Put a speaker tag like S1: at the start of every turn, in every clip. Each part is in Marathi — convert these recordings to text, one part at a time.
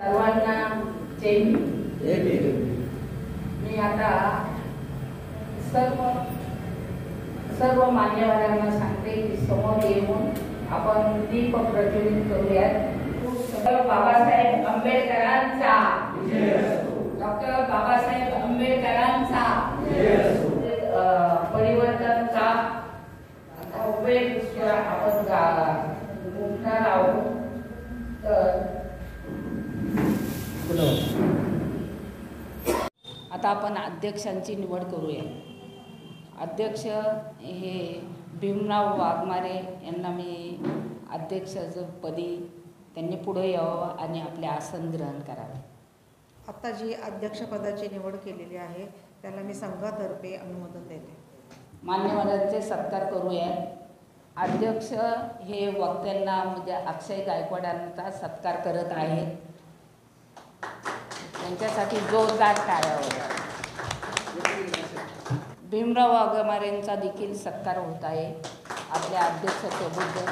S1: सर्वांना जय भीम। मी आता सर्व मान्यवरांना सांगते की समोर येऊन आपण दीप प्रज्वलित करूयात। डॉक्टर बाबासाहेब आंबेडकरांचा डॉक्टर बाबासाहेब आंबेडकरांचा परिवर्तन का भव्य दृश्य आपण गुंफणार आहोत। आता आपण अध्यक्षांची निवड करूया। अध्यक्ष हे भीमराव वाघमारे यांना मी अध्यक्षपदी त्यांनी पुढे यावं आणि आपले आसन ग्रहण करावे।
S2: आता जी अध्यक्षपदाची निवड केलेली आहे त्याला मी संघातर्फे अनुमोदन देते।
S1: मान्यवरांचे सत्कार करूया। अध्यक्ष हे वक्त्यांना म्हणजे अक्षय गायकवाडांचा सत्कार करत आहेत, त्यांच्यासाठी जोरदार टाळ्या होत्या। भीमराव वाघमारेंचा देखील सत्कार होत आहे आपल्या अध्यक्षतेबद्दल।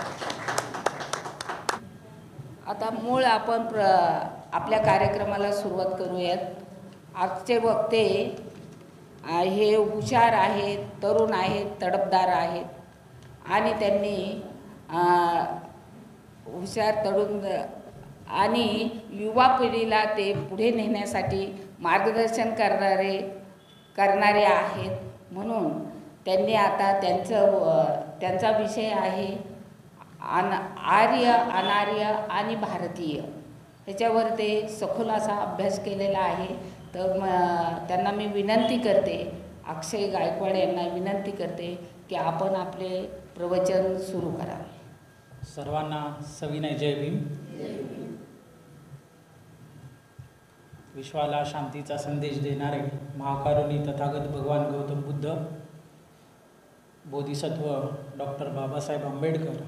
S1: आता मूळ आपण आपल्या कार्यक्रमाला सुरुवात करूयात। आजचे वक्ते हे हुशार आहेत, तरुण आहेत, तडफदार आहेत आणि त्यांनी हुशार तरुण आणि युवा पिढीला ते पुढे नेण्यासाठी मार्गदर्शन करणारे आहेत। म्हणून त्यांनी आता त्यांचा विषय आहे आर्य, अनार्य आणि भारतीय, ह्याच्यावर ते सखोल असा अभ्यास केलेला आहे। तर त्यांना मी विनंती करते, अक्षय गायकवाड यांना विनंती करते की आपण आपले प्रवचन सुरू करावे।
S3: सर्वांना सविनय जय भीम। विश्वाला शांतीचा संदेश देणारे महाकारुणी तथागत भगवान गौतम बुद्ध, बोधिसत्व डॉक्टर बाबासाहेब आंबेडकर,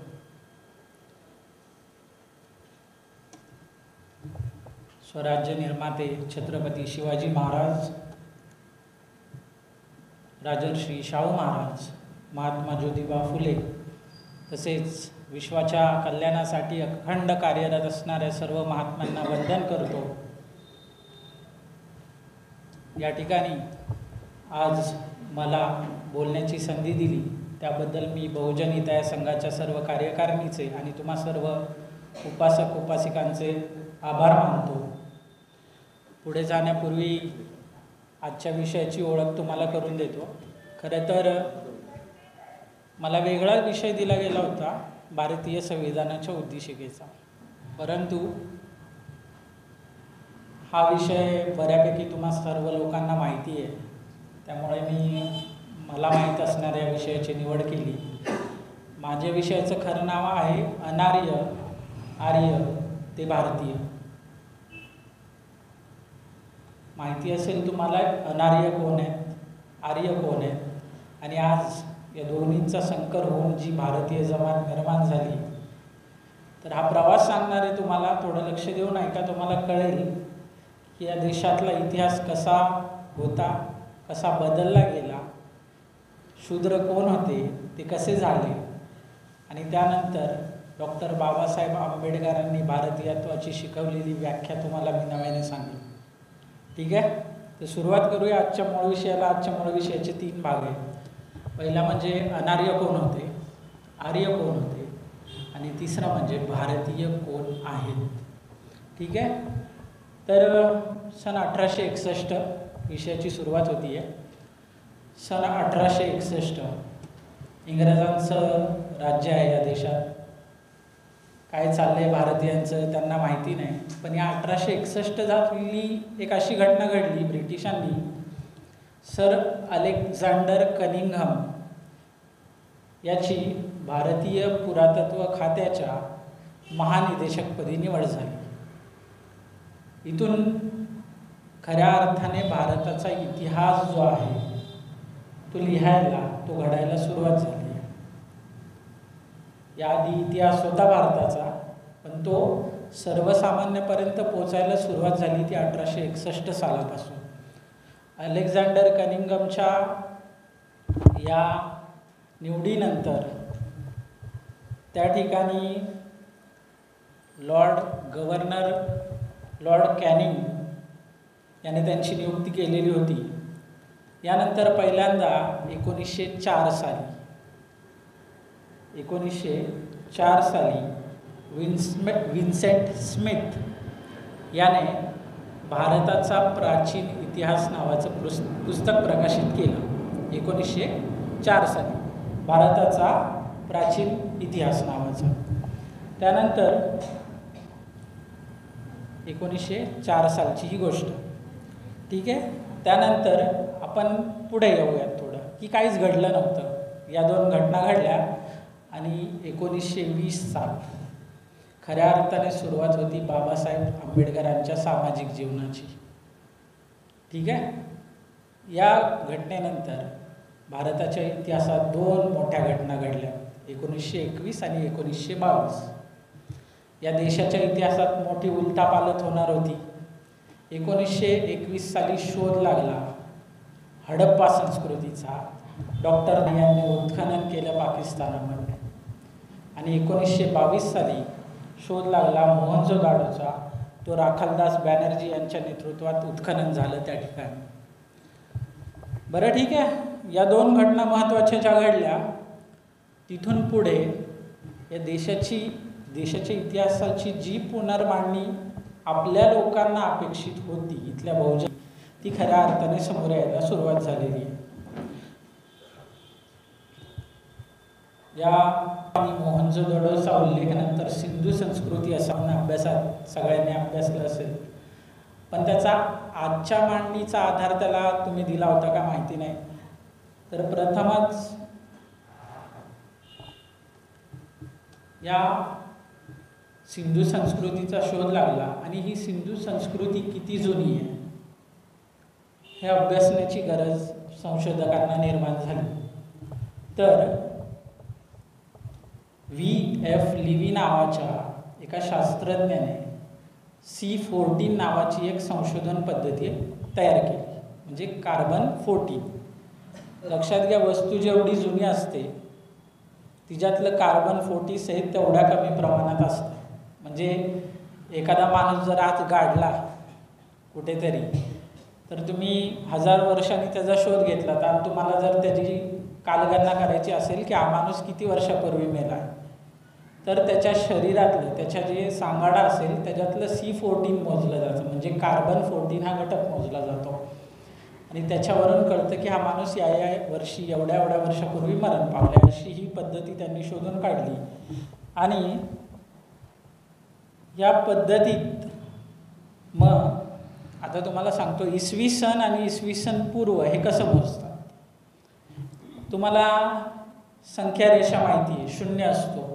S3: स्वराज्य निर्माते छत्रपती शिवाजी महाराज, राजर्षी शाहू महाराज, महात्मा ज्योतिबा फुले, तसेच विश्वाच्या कल्याणासाठी अखंड कार्यरत असणाऱ्या सर्व महात्म्यांना वंदन करतो। या ठिकाणी आज मला बोलण्याची संधी दिली त्याबद्दल मी बहुजन हिताय संघाच्या सर्व कार्यकारिणीचे आणि तुम्हा सर्व उपासक उपासिकांचे आभार मानतो। पुढे जाण्यापूर्वी आजच्या विषयाची ओळख तुम्हाला करून देतो। खरं तर मला वेगळा विषय दिला गेला होता भारतीय संविधानाच्या उद्देशिकेचा, परंतु हा विषय बऱ्यापैकी तुम्हा सर्व लोकांना माहिती आहे, त्यामुळे मला माहीत असणाऱ्या विषयाची निवड केली। माझ्या विषयाचं खरं नाव आहे अनार्य, आर्य ते भारतीय। माहिती असेल तुम्हाला अनार्य कोण आहेत, आर्य कोण आहेत, आणि आज या दोन्हींचा संकर होऊन जी भारतीय जमात निर्माण झाली। तर हा प्रवास सांगणारे तुम्हाला थोडं लक्ष देऊन ऐका, तुम्हाला कळेल की या देशातला इतिहास कसा होता, कसा बदलला गेला, शूद्र कोण होते, ते कसे झाले, आणि त्यानंतर डॉक्टर बाबासाहेब आंबेडकरांनी भारतीयत्वाची शिकवलेली व्याख्या तुम्हाला मी नव्याने सांगेन। ठीक आहे, तर सुरुवात करूया आजच्या मूळ विषयाला। आजच्या मूळ विषयाचे 3 भाग आहेत। पहिला म्हणजे अनार्य कोण होते, आर्य कोण होते, आणि तिसरा म्हणजे भारतीय कोण आहेत। ठीक आहे, तर सन 1861 विषयाची सुरुवात होती आहे। सन 1861 इंग्रजांचं राज्य आहे या देशात। काय चाललंय भारतीयांचं त्यांना माहिती नाही, पण या 1861 झालेली एक अशी घटना घडली, ब्रिटिशांनी सर अलेक्झांडर कनिंघम याची भारतीय पुरातत्व खात्याच्या महानिदेशकपदी निवड झाली। इथून खऱ्या अर्थाने भारताचा इतिहास जो आहे तो लिहायला, तो घडायला सुरुवात झाली आहे। याआधी इतिहास होता भारताचा, पण तो सर्वसामान्यपर्यंत पोचायला सुरुवात झाली ती 1861 सालापासून। अलेक्झांडर कनिंघमच्या या निवडीनंतर त्या ठिकाणी लॉर्ड कॅनिंग याने त्यांची नियुक्ती केलेली होती. यानंतर पहिल्यांदा 1904 साली विन्सेंट स्मिथ याने भारताचा प्राचीन इतिहास नावाचं पुस्तक प्रकाशित केलं. 1904 साली भारताचा प्राचीन इतिहास नावाचं. त्यानंतर 1904 सालची ही गोष्ट. ठीक आहे. त्यानंतर आपण पुढे येऊयात थोडं, की काहीच घडलं नव्हतं. या 2 घटना घडल्या आणि 1920 साल खऱ्या अर्थाने सुरुवात होती बाबासाहेब आंबेडकरांच्या सामाजिक जीवनाची. ठीक आहे. या घटनेनंतर भारताच्या इतिहासात 2 मोठ्या घटना घडल्या, 1921 आणि 1922. या देशाच्या इतिहासात मोठी उलथापालथ होणार होती. 1921 साली शोध लागला हडप्पा संस्कृतीचा. डॉक्टर यांनी उत्खनन केलं पाकिस्तानामध्ये. आणि 1922 साली शोध लागला मोहनजोदाडोचा. तो राखालदास बॅनर्जी यांच्या नेतृत्वात उत्खनन झालं त्या ठिकाणी. बरं, ठीक आहे. या 2 घटना महत्त्वाच्या ज्या घडल्या, तिथून पुढे या देशाच्या इतिहासाची जी पुनर्मांडणी आपल्या लोकांना अपेक्षित होती, इथल्या बहुजन, ती खऱ्या अर्थाने समोर यायला सुरुवात झालेली आहे. या मोहनजोदडोचा उल्लेख नंतर सिंधू संस्कृती असा अभ्यासात सगळ्यांनी अभ्यासलं असेल, पण त्याचा आजच्या मांडणीचा आधार त्याला तुम्ही दिला होता का माहिती नाही. तर प्रथमच या सिंधू संस्कृतीचा शोध लागला आणि ही सिंधू संस्कृती किती जुनी आहे हे अभ्यासण्याची गरज संशोधकांना निर्माण झाली. तर V.F. लिवी नावाच्या एका शास्त्रज्ञाने C14 नावाची एक संशोधन पद्धती तयार केली, म्हणजे कार्बन 14. लक्षात घ्या, वस्तू जेवढी जुनी असते तिच्यातलं कार्बन 40 सहित तेवढ्या कमी प्रमाणात असतं. म्हणजे एखादा माणूस जर आज गाडला कुठेतरी, तर तुम्ही 1000 वर्षांनी त्याचा शोध घेतला तर तुम्हाला जर त्याची कालगणना करायची असेल की हा माणूस किती वर्षापूर्वी मेला, तर त्याच्या शरीरातलं, त्याच्या जे सांगाडा असेल त्याच्यातलं C14 मोजलं जातं, म्हणजे कार्बन 14 हा घटक मोजला जातो. आणि त्याच्यावरून कळतं की हा माणूस या वर्षी एवढ्या वर्षापूर्वी मरण पावला. अशी ही पद्धती त्यांनी शोधून काढली. आणि या पद्धतीत मग आता तुम्हाला सांगतो, इसवी सन आणि इसवी सन पूर्व हे कसं मोजतात. तुम्हाला संख्या रेषा माहिती आहे, 0 असतो.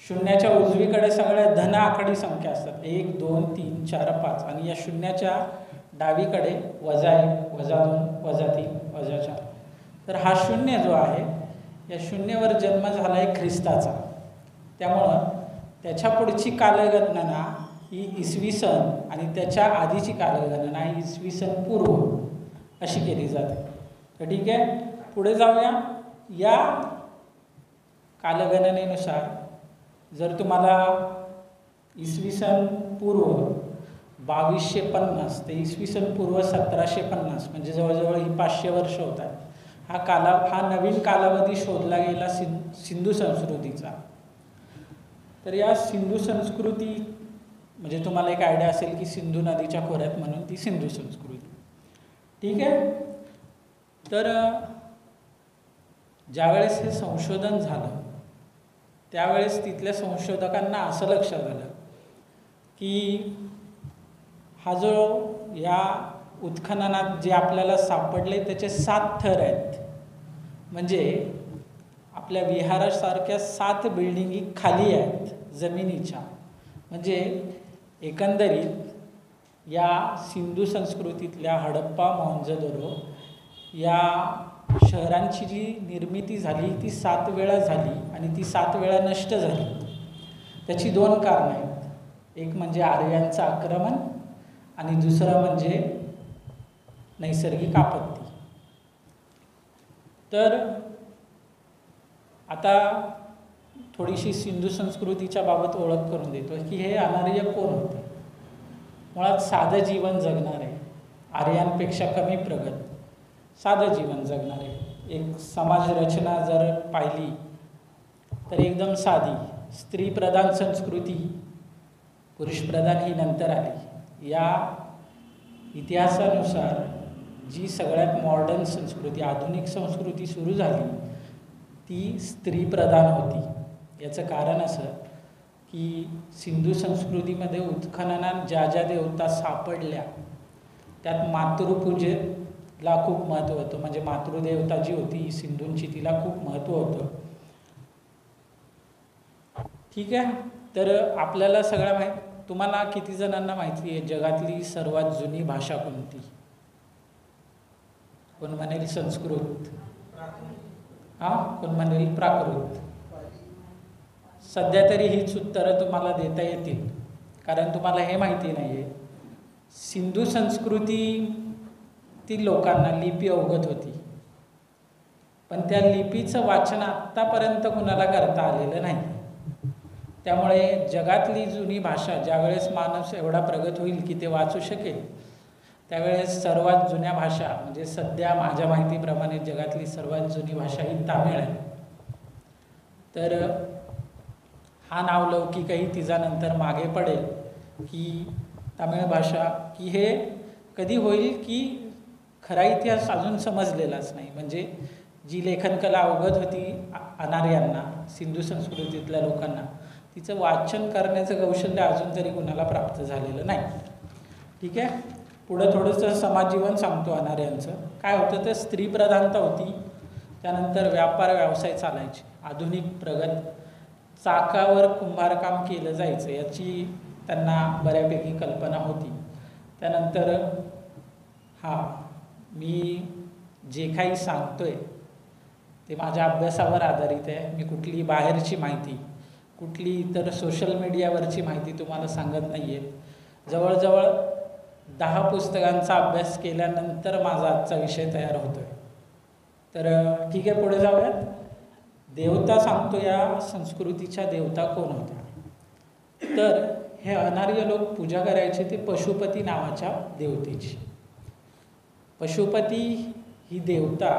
S3: शून्याच्या उजवीकडे सगळ्या धन आकडी संख्या असतात, 1 2 3 4 5. आणि या शून्याच्या डावीकडे -1 -2 -3 -4. तर हा 0 जो आहे, या 0वर जन्म झाला आहे ख्रिस्ताचा. त्यामुळं त्याच्या पुढची कालगणना ही इसवी सन आणि त्याच्या आधीची कालगणना ही इसवी सन पूर्व अशी केली जाते. तर ठीक आहे, पुढे जाऊया. या कालगणनेनुसार जर तुम्हाला इसवी सन पूर्व 2250 ते इसवी सन पूर्व 1750, म्हणजे जवळजवळ ही 500 वर्ष होत आहेत. हा नवीन कालावधी शोधला गेला सिंधू संस्कृतीचा. तर या सिंधू संस्कृती म्हणजे तुम्हाला एक आयडिया असेल की सिंधू नदीच्या खोऱ्यात म्हणून ती सिंधू संस्कृती. ठीक आहे. तर ज्यावेळेस हे संशोधन झालं त्यावेळेस तिथल्या संशोधकांना असं लक्षात आलं की हा जो या उत्खननात जे आपल्याला सापडले त्याचे 7 थर आहेत. म्हणजे आपल्या विहारासारख्या 7 बिल्डिंगी खाली आहेत जमिनीच्या. म्हणजे एकंदरीत या सिंधू संस्कृतीतल्या हडप्पा मोहनजोदडो या शहरांची जी निर्मिती झाली ती 7 वेळा झाली आणि ती 7 वेळा नष्ट झाली. त्याची 2 कारणं आहेत. एक म्हणजे आर्यांचं आक्रमण आणि दुसरं म्हणजे नैसर्गिक आपत्ती. तर आता थोडीशी सिंधू संस्कृतीच्या बाबत ओळख करून देतो की हे आर्य कोण होते. मुळात साधं जीवन जगणारे, आर्यांपेक्षा कमी प्रगत साधं जीवन जगणारे, एक समाज रचना जर पाहिली तर एकदम साधी, स्त्रीप्रधान संस्कृती, पुरुषप्रधान ही नंतर आली. या इतिहासानुसार जी सगळ्यात मॉडर्न संस्कृती, आधुनिक संस्कृती सुरू झाली ती स्त्रीप्रधान होती. याचं कारण असं की सिंधू संस्कृतीमध्ये उत्खननात ज्या ज्या देवता सापडल्या त्यात मातृपूजेला खूप महत्त्व होतं. म्हणजे मातृदेवता जी होती सिंधूंची तिला खूप महत्त्व होतं. ठीक आहे. तर आपल्याला सगळं तुम्हाला किती जणांना माहिती आहे जगातली सर्वात जुनी भाषा कोणती? कोण म्हणेल संस्कृत, कोण म्हणेल प्राकृत. सध्या तरी हीच उत्तरं तुम्हाला देता येतील, कारण तुम्हाला हे माहिती नाही आहे सिंधू संस्कृतीतील लोकांना लिपी अवगत होती, पण त्या लिपीचं वाचन आत्तापर्यंत कुणाला करता आलेलं नाही. त्यामुळे जगातली जुनी भाषा ज्यावेळेस माणूस एवढा प्रगत होईल की ते वाचू शकेल त्यावेळेस सर्वात जुन्या भाषा म्हणजे सध्या माझ्या माहितीप्रमाणे जगातली सर्वात जुनी भाषा ही तामिळ आहे. तर हा नावलौकिकही तिच्यानंतर मागे पडेल की तामिळ भाषा की हे कधी होईल की खरा इतिहास अजून समजलेलाच नाही. म्हणजे जी लेखनकला अवगत होती अनार्यांना, सिंधू संस्कृतीतल्या लोकांना, तिचं वाचन करण्याचं कौशल्य अजून तरी कुणाला प्राप्त झालेलं नाही. ठीक आहे. पुढं थोडंसं समाजजीवन सांगतो अनार्यांचं. काय होतं तर स्त्रीप्रधानता होती, त्यानंतर व्यापार व्यवसाय चालायचे, आधुनिक प्रगत चाकावर कुंभारकाम केलं जायचं याची त्यांना बऱ्यापैकी कल्पना होती. त्यानंतर मी जे काही सांगतोय ते माझ्या अभ्यासावर आधारित आहे. मी कुठली बाहेरची माहिती, कुठली इतर सोशल मीडियावरची माहिती तुम्हाला सांगत नाही आहे. जवळजवळ 10 पुस्तकांचा अभ्यास केल्यानंतर माझा आजचा विषय तयार होतो आहे. तर ठीक आहे, पुढे जाऊयात. देवता सांगतो, या संस्कृतीच्या देवता कोण होत्या? तर हे अनार्य लोक पूजा करायचे ते पशुपती नावाच्या देवतेची. पशुपती ही देवता,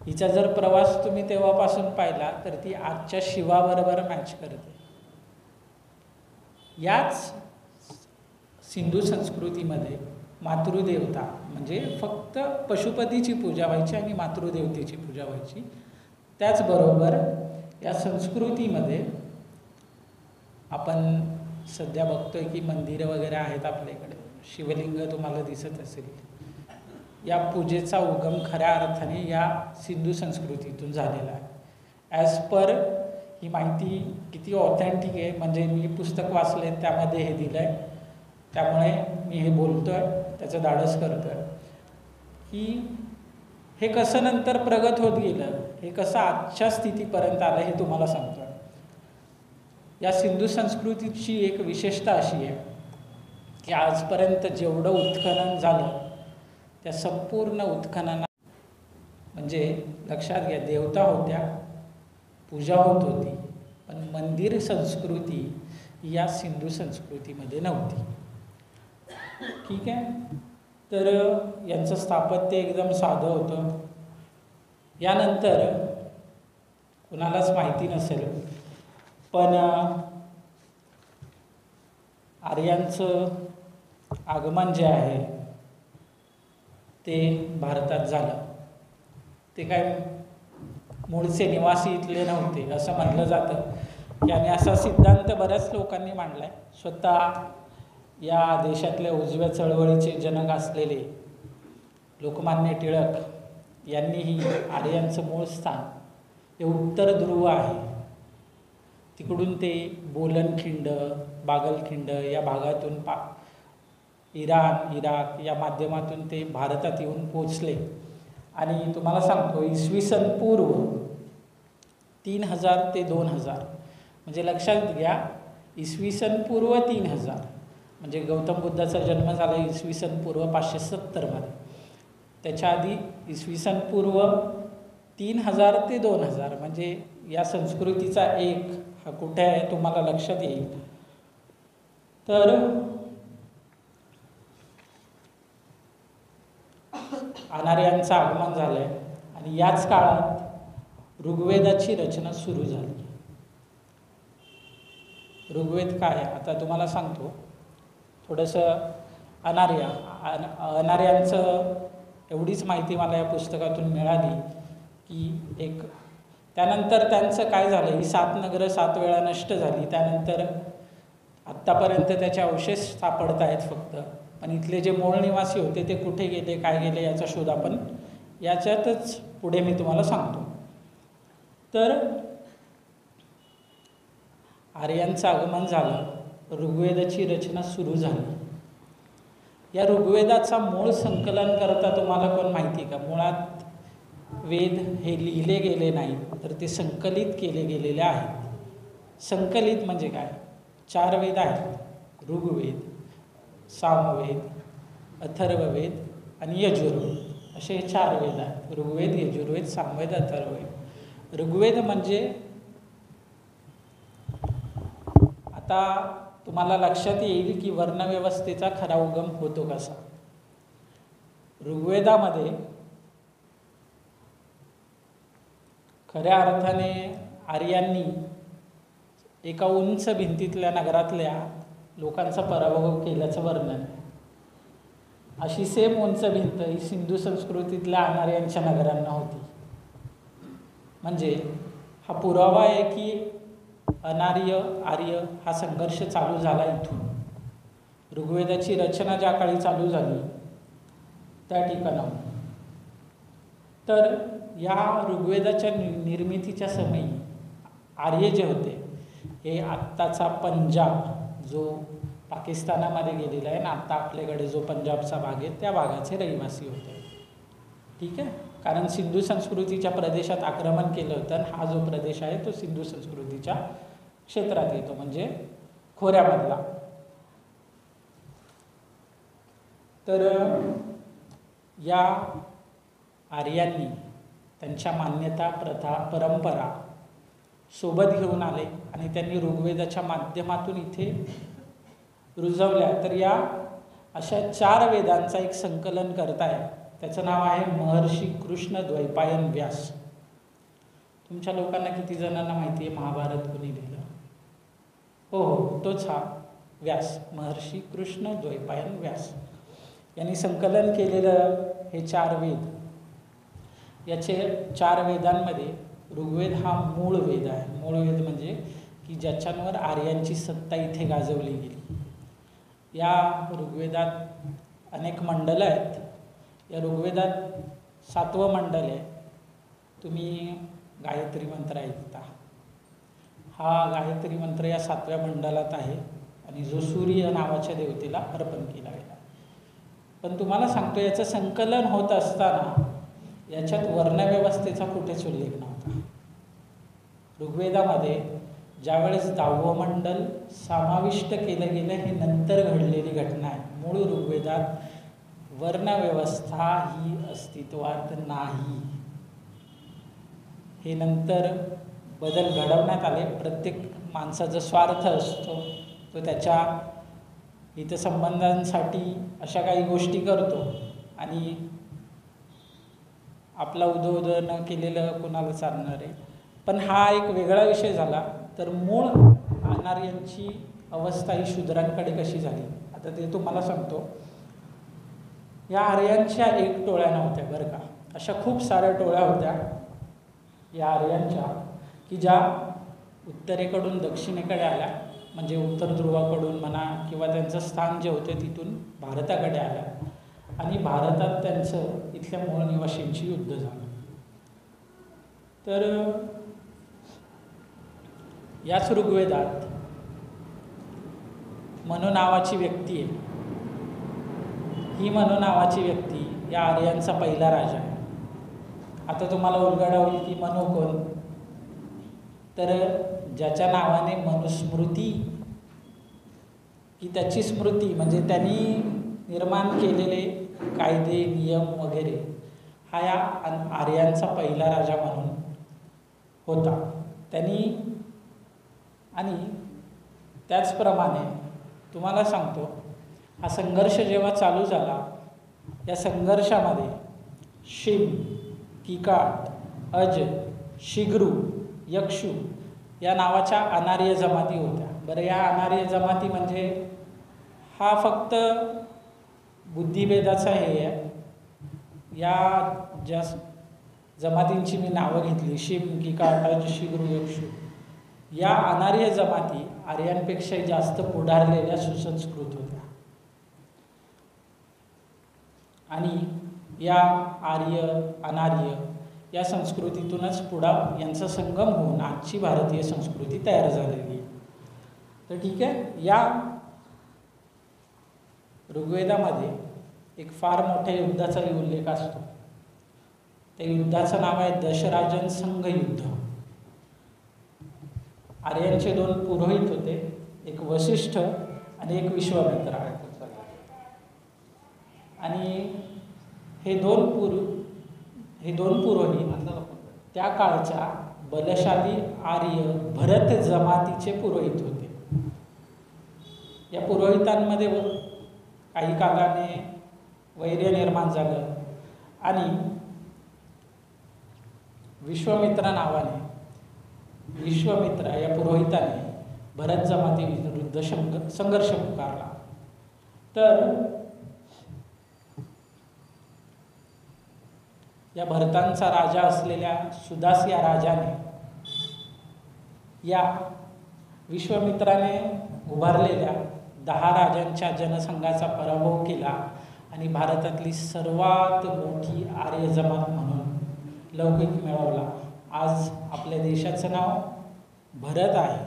S3: हिचा जर प्रवास तुम्ही तेव्हापासून पाहिला तर ती आजच्या शिवाबरोबर मॅच करते. याच सिंधू संस्कृतीमध्ये मातृदेवता म्हणजे फक्त पशुपतीची पूजा व्हायची आणि मातृदेवतेची पूजा व्हायची. त्याचबरोबर या संस्कृतीमध्ये आपण सध्या बघतोय की मंदिरं वगैरे आहेत आपल्याकडे, शिवलिंग तुम्हाला दिसत असेल. या पूजेचा उगम खऱ्या अर्थाने या सिंधू संस्कृतीतून झालेला आहे. ॲज पर ही माहिती किती ऑथेंटिक आहे म्हणजे मी पुस्तक वाचले त्यामध्ये हे दिलं आहे, त्यामुळे मी हे बोलतो आहे, त्याचं धाडस करतो आहे की हे कसं नंतर प्रगत होत गेलं, हे कसं आजच्या स्थितीपर्यंत आलं हे तुम्हाला सांगतो आहे. या सिंधू संस्कृतीची एक विशेषता अशी आहे की आजपर्यंत जेवढं उत्खनन झालं त्या संपूर्ण उत्खननात म्हणजे लक्षात घ्या देवता होत्या, पूजा होत होती, पण मंदिर संस्कृती या सिंधू संस्कृतीमध्ये नव्हती. ठीक आहे. तर यांचं स्थापत्य एकदम साधं होतं. यानंतर कुणालाच माहिती नसेल पण आर्यांचं आगमन जे आहे ते भारतात झालं. ते काय मूळचे निवासी इथले नव्हते असं म्हटलं जातं की, आणि असा सिद्धांत बऱ्याच लोकांनी मांडला आहे. स्वतः या देशातल्या उजव्या चळवळीचे जनक असलेले लोकमान्य टिळक यांनीही आर्यांचं मूळ स्थान हे उत्तर ध्रुव आहे, तिकडून ते बोलनखिंड, बागलखिंड या भागातून इराण, इराक या माध्यमातून ते भारतात येऊन पोचले. आणि तुम्हाला सांगतो इसवी सन पूर्व 3000 ते 2000 म्हणजे लक्षात घ्या इसवी सन पूर्व 3000 म्हणजे गौतम बुद्धाचा जन्म झाला इसवी सन पूर्व 570मध्ये. त्याच्या आधी इसवी सन पूर्व 3000 ते 2000 म्हणजे या संस्कृतीचा एक हा कुठे आहे तुम्हाला लक्षात येईल. तर अनार्यांचं आगमन झालं आहे आणि याच काळात ऋग्वेदाची रचना सुरू झाली. ऋग्वेद काय आता तुम्हाला सांगतो. थोडंसं अनार्यांचं एवढीच माहिती मला या पुस्तकातून मिळाली की त्यानंतर त्यांचं काय झालं, ही 7 नगरं 7 वेळा नष्ट झाली. त्यानंतर आत्तापर्यंत त्याचे अवशेष सापडत आहेत फक्त, पण इथले जे मूळ निवासी होते ते कुठे गेले, काय गेले याचा शोध आपण याच्यातच पुढे मी तुम्हाला सांगतो. तर आर्यांचं आगमन झालं, ऋग्वेदाची रचना सुरू झाली. या ऋग्वेदाचा मूळ संकलन करता तुम्हाला कोण माहिती का? मुळात वेद हे लिहिले गेले नाही, तर ते संकलित केले गेलेले आहेत. संकलित म्हणजे काय? 4 वेद आहेत, ऋग्वेद, सामवेद, अथर्ववेद आणि यजुर्वेद, असे हे 4 वेद आहेत. ऋग्वेद, यजुर्वेद, सामवेद, अथर्ववेद. ऋग्वेद म्हणजे आता तुम्हाला लक्षात येईल की वर्णव्यवस्थेचा खरा उगम होतो कसा. ऋग्वेदामध्ये खऱ्या अर्थाने आर्यांनी एका उंच भिंतीतल्या नगरातल्या लोकांचा पराभव केल्याचं वर्णन आहे. अशी सेम उंच भिंत ही सिंधू संस्कृतीतल्या अनार्यांच्या नगरांना होती. म्हणजे हा पुरावा आहे की अनार्य आर्य हा संघर्ष चालू झाला इथून. ऋग्वेदाची रचना ज्या काळी चालू झाली त्या ठिकाणाहून. तर या ऋग्वेदाच्या निर्मितीच्या समयी आर्य जे होते हे आत्ताचा पंजाब जो पाकिस्तानामध्ये गेलेला आहे ना, आत्ता आपल्याकडे जो पंजाबचा भाग आहे त्या भागाचे रहिवासी होते. ठीक आहे, कारण सिंधू संस्कृतीच्या प्रदेशात आक्रमण केलं होतं आणि हा जो प्रदेश आहे तो सिंधू संस्कृतीच्या क्षेत्रात येतो, म्हणजे खोऱ्यामधला. तर या आर्यांनी त्यांच्या मान्यता, प्रथा, परंपरा सोबत घेऊन आले आणि त्यांनी ऋग्वेदाच्या माध्यमातून इथे रुजवल्या. तर या अशा 4 वेदांचा एक संकलन करताय, त्याचं नाव आहे महर्षी कृष्ण द्वैपायन व्यास. तुमच्या लोकांना किती जणांना माहिती आहे महाभारत कोणी लिहिलं? हो, तोच हा व्यास, महर्षी कृष्ण द्वैपायन व्यास यांनी संकलन केलेलं हे 4 वेद. याचे 4 वेदांमध्ये ऋग्वेद हा मूळ वेद आहे. मूळ वेद म्हणजे की ज्याच्यावर आर्यांची सत्ता इथे गाजवली गेली. या ऋग्वेदात अनेक मंडलं आहेत. या ऋग्वेदात 7वं मंडल आहे. तुम्ही गायत्री मंत्र ऐकता, हा गायत्री मंत्र या 7व्या मंडलात आहे आणि जो सूर्य नावाच्या देवतेला अर्पण केला गेला. पण तुम्हाला सांगतो याचं संकलन होत असताना याच्यात वर्णव्यवस्थेचा कुठेच उल्लेख नव्हता. ऋग्वेदामध्ये ज्यावेळेस 10वं मंडल समाविष्ट केलं गेलं हे नंतर घडलेली घटना आहे. मूळ ऋग्वेदात वर्णव्यवस्था ही अस्तित्वात नाही. हे नंतर बदल घडवण्यात आले. प्रत्येक माणसाचा स्वार्थ असतो, तो त्याच्या हितसंबंधांसाठी अशा काही गोष्टी करतो आणि आपला उदो न केलेलं कोणाला चालणार आहे. पण हा एक वेगळा विषय झाला. तर मूळ अनार्यांची अवस्था ही शूद्रांकडे कशी झाली आता ते तुम्हाला सांगतो. या आर्यांच्या एक टोळ्या नव्हत्या बरं का, अशा खूप साऱ्या टोळ्या होत्या या आर्यांच्या की ज्या उत्तरेकडून दक्षिणेकडे आल्या, म्हणजे उत्तर ध्रुवाकडून म्हणा किंवा त्यांचं स्थान जे होते तिथून भारताकडे आल्या आणि भारतात त्यांचं इथल्या मूळ निवासींशी युद्ध झालं. तर याच ऋग्वेदात मनु नावाची व्यक्ती आहे. ही मनु नावाची व्यक्ती या आर्यांचा पहिला राजा आहे. आता तुम्हाला उलगडा होईल की मनु कोण? तर ज्याच्या नावाने मनुस्मृती की त्याची स्मृती म्हणजे त्यांनी निर्माण केलेले कायदे नियम वगैरे हा या आर्यांचा पहिला राजा म्हणून होता. त्यांनी आणि त्याचप्रमाणे तुम्हाला सांगतो हा संघर्ष जेव्हा चालू झाला, या संघर्षामध्ये शिम, किकाट, अज, शिग्रू, यक्षू या नावाच्या अनार्य जमाती होत्या. बरं, या अनार्य जमाती म्हणजे हा फक्त बुद्धिभेदाचा हे आहे. या ज्या जमातींची मी नावं घेतली, शिम, किकाट, अज, शिग्रू, यक्षू, या अनार्य जमाती आर्यांपेक्षा जास्त पुढारलेल्या सुसंस्कृत होत्या. आणि या आर्य अनार्य या संस्कृतीतूनच यांचा संगम होऊन आजची भारतीय संस्कृती तयार झालेली आहे. तर ठीक आहे, या ऋग्वेदामध्ये एक फार मोठ्या युद्धाचाही उल्लेख असतो. त्या युद्धाचं नाव आहे दशराजन संघ युद्ध. आर्यांचे 2 पुरोहित होते, एक वसिष्ठ आणि एक विश्वामित्र. आणि हे दोन पुरोहित त्या काळच्या बलशाली आर्य भरत जमातीचे पुरोहित होते. या पुरोहितांमध्ये काही काळाने वैर्य निर्माण झालं आणि विश्वामित्र या पुरोहिताने भरत जमाती विरुद्ध संघर्ष पुकारला. तर या भरतांचा राजा असलेल्या सुदास या राजाने या विश्वामित्राने उभारलेल्या 10 राजांच्या जनसंघाचा पराभव केला आणि भारतातली सर्वात मोठी आर्य जमात म्हणून लौकिक मिळवला. आज आपल्या देशाचं नाव भारत आहे.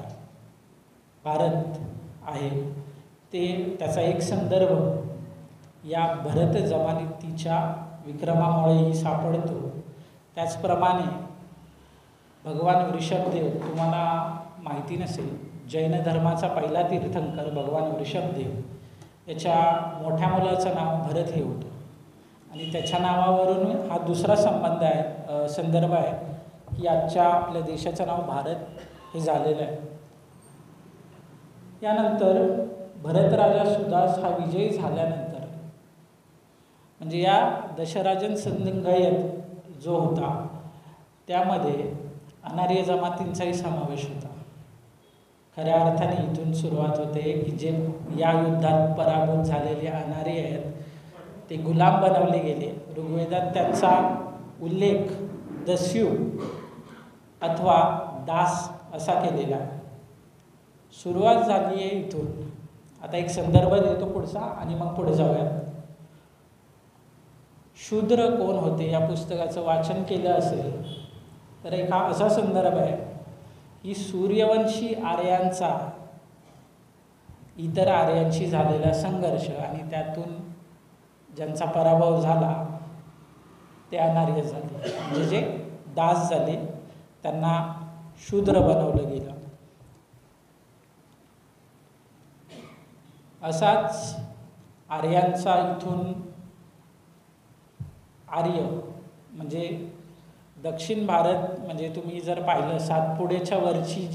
S3: त्याचा एक संदर्भ या भरत जमातीच्या विक्रमामुळेही सापडतो. त्याचप्रमाणे भगवान वृषभदेव, तुम्हाला माहिती नसेल, जैन धर्माचा पहिला तीर्थंकर भगवान वृषभदेव, याच्या मोठ्या मुलाचं नाव भरत हे होतं. आणि त्याच्या नावावरून हा दुसरा संदर्भ आहे की आजच्या आपल्या देशाचं नाव भारत हे झालेलं आहे. यानंतर भरत राजा सुदास हा विजयी झाल्यानंतर, म्हणजे या दशराजन संघयत जो होता त्यामध्ये अनार्य जमातींचाही समावेश होता. खऱ्या अर्थाने इथून सुरुवात होते की जे या युद्धात पराभूत झालेले अनार्य आहेत ते गुलाम बनवले गेले. ऋग्वेदात त्यांचा उल्लेख दस्यू अथवा दास असा केलेला आहे. सुरुवात झाली आहे इथून. आता एक संदर्भ देतो पुढचा आणि मग पुढे जाऊयात. शूद्र कोण होते या पुस्तकाचं वाचन केलं असेल तर एक हा असा संदर्भ आहे की सूर्यवंशी आर्यांचा इतर आर्यांशी झालेला संघर्ष आणि त्यातून ज्यांचा पराभव झाला ते अनार्य झाले, म्हणजे जे दास झाले त्यांना शूद्र बनवलं गेलं. असाच आर्यांचा इथून आर्य म्हणजे दक्षिण भारत, म्हणजे तुम्ही जर पाहिलं सातपुडेच्या वरची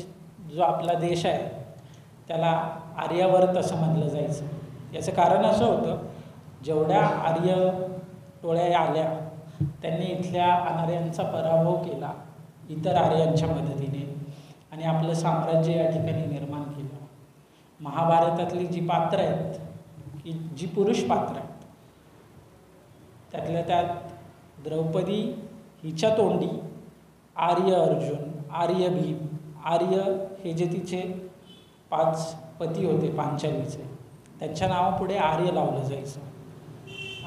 S3: जो आपला देश आहे त्याला आर्यावर्त असं म्हटलं जायचं. याचं कारण असं होतं, जेवढ्या आर्य टोळ्या आल्या त्यांनी इथल्या अनार्यांचा पराभव केला इतर आर्यांच्या मदतीने आणि आपलं साम्राज्य या ठिकाणी निर्माण केलं. महाभारतातली जी पात्र आहेत, की जी पुरुष पात्र आहेत, त्यातल्या त्यात द्रौपदी हिच्या तोंडी आर्य अर्जुन, आर्य भीम, आर्य हे जे तिचे 5 पती होते पांचालीचे, त्यांच्या नावापुढे आर्य लावलं जायचं.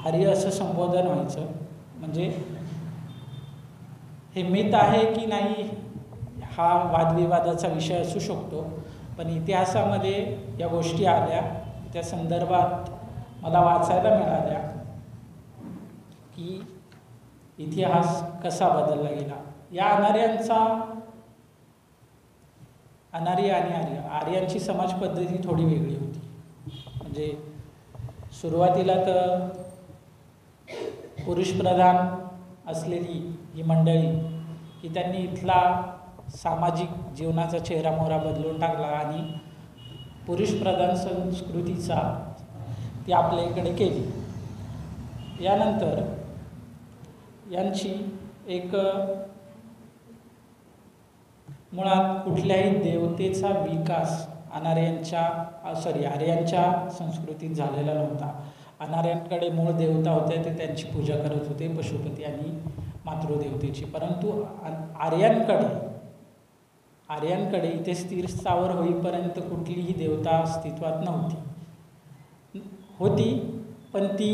S3: आर्य असं संबोधन व्हायचं. म्हणजे हे मिथ आहे की नाही हा वादविवादाचा विषय असू शकतो, पण इतिहासामध्ये या गोष्टी आल्या. त्या संदर्भात मला वाचायला मिळाल्या की इतिहास कसा बदलला गेला. या अनार्य आणि आर्यांची समाज पद्धती थोडी वेगळी होती. म्हणजे सुरुवातीला तर पुरुषप्रधान असलेली ही मंडळी की त्यांनी इथला सामाजिक जीवनाचा चेहरामोहरा बदलून टाकला आणि पुरुषप्रधान संस्कृतीचा ती आपल्या इकडे केली. यानंतर यांची एक मुळात कुठल्याही देवतेचा विकास आर्यांच्या संस्कृतीत झालेला नव्हता. अनार्यांकडे मूळ देवता होत्या, ते त्यांची पूजा करत होते, पशुपती आणि मातृदेवतेची. परंतु आर्यांकडे इथे स्थिर स्थावर होईपर्यंत कुठलीही देवता अस्तित्वात होती, पण ती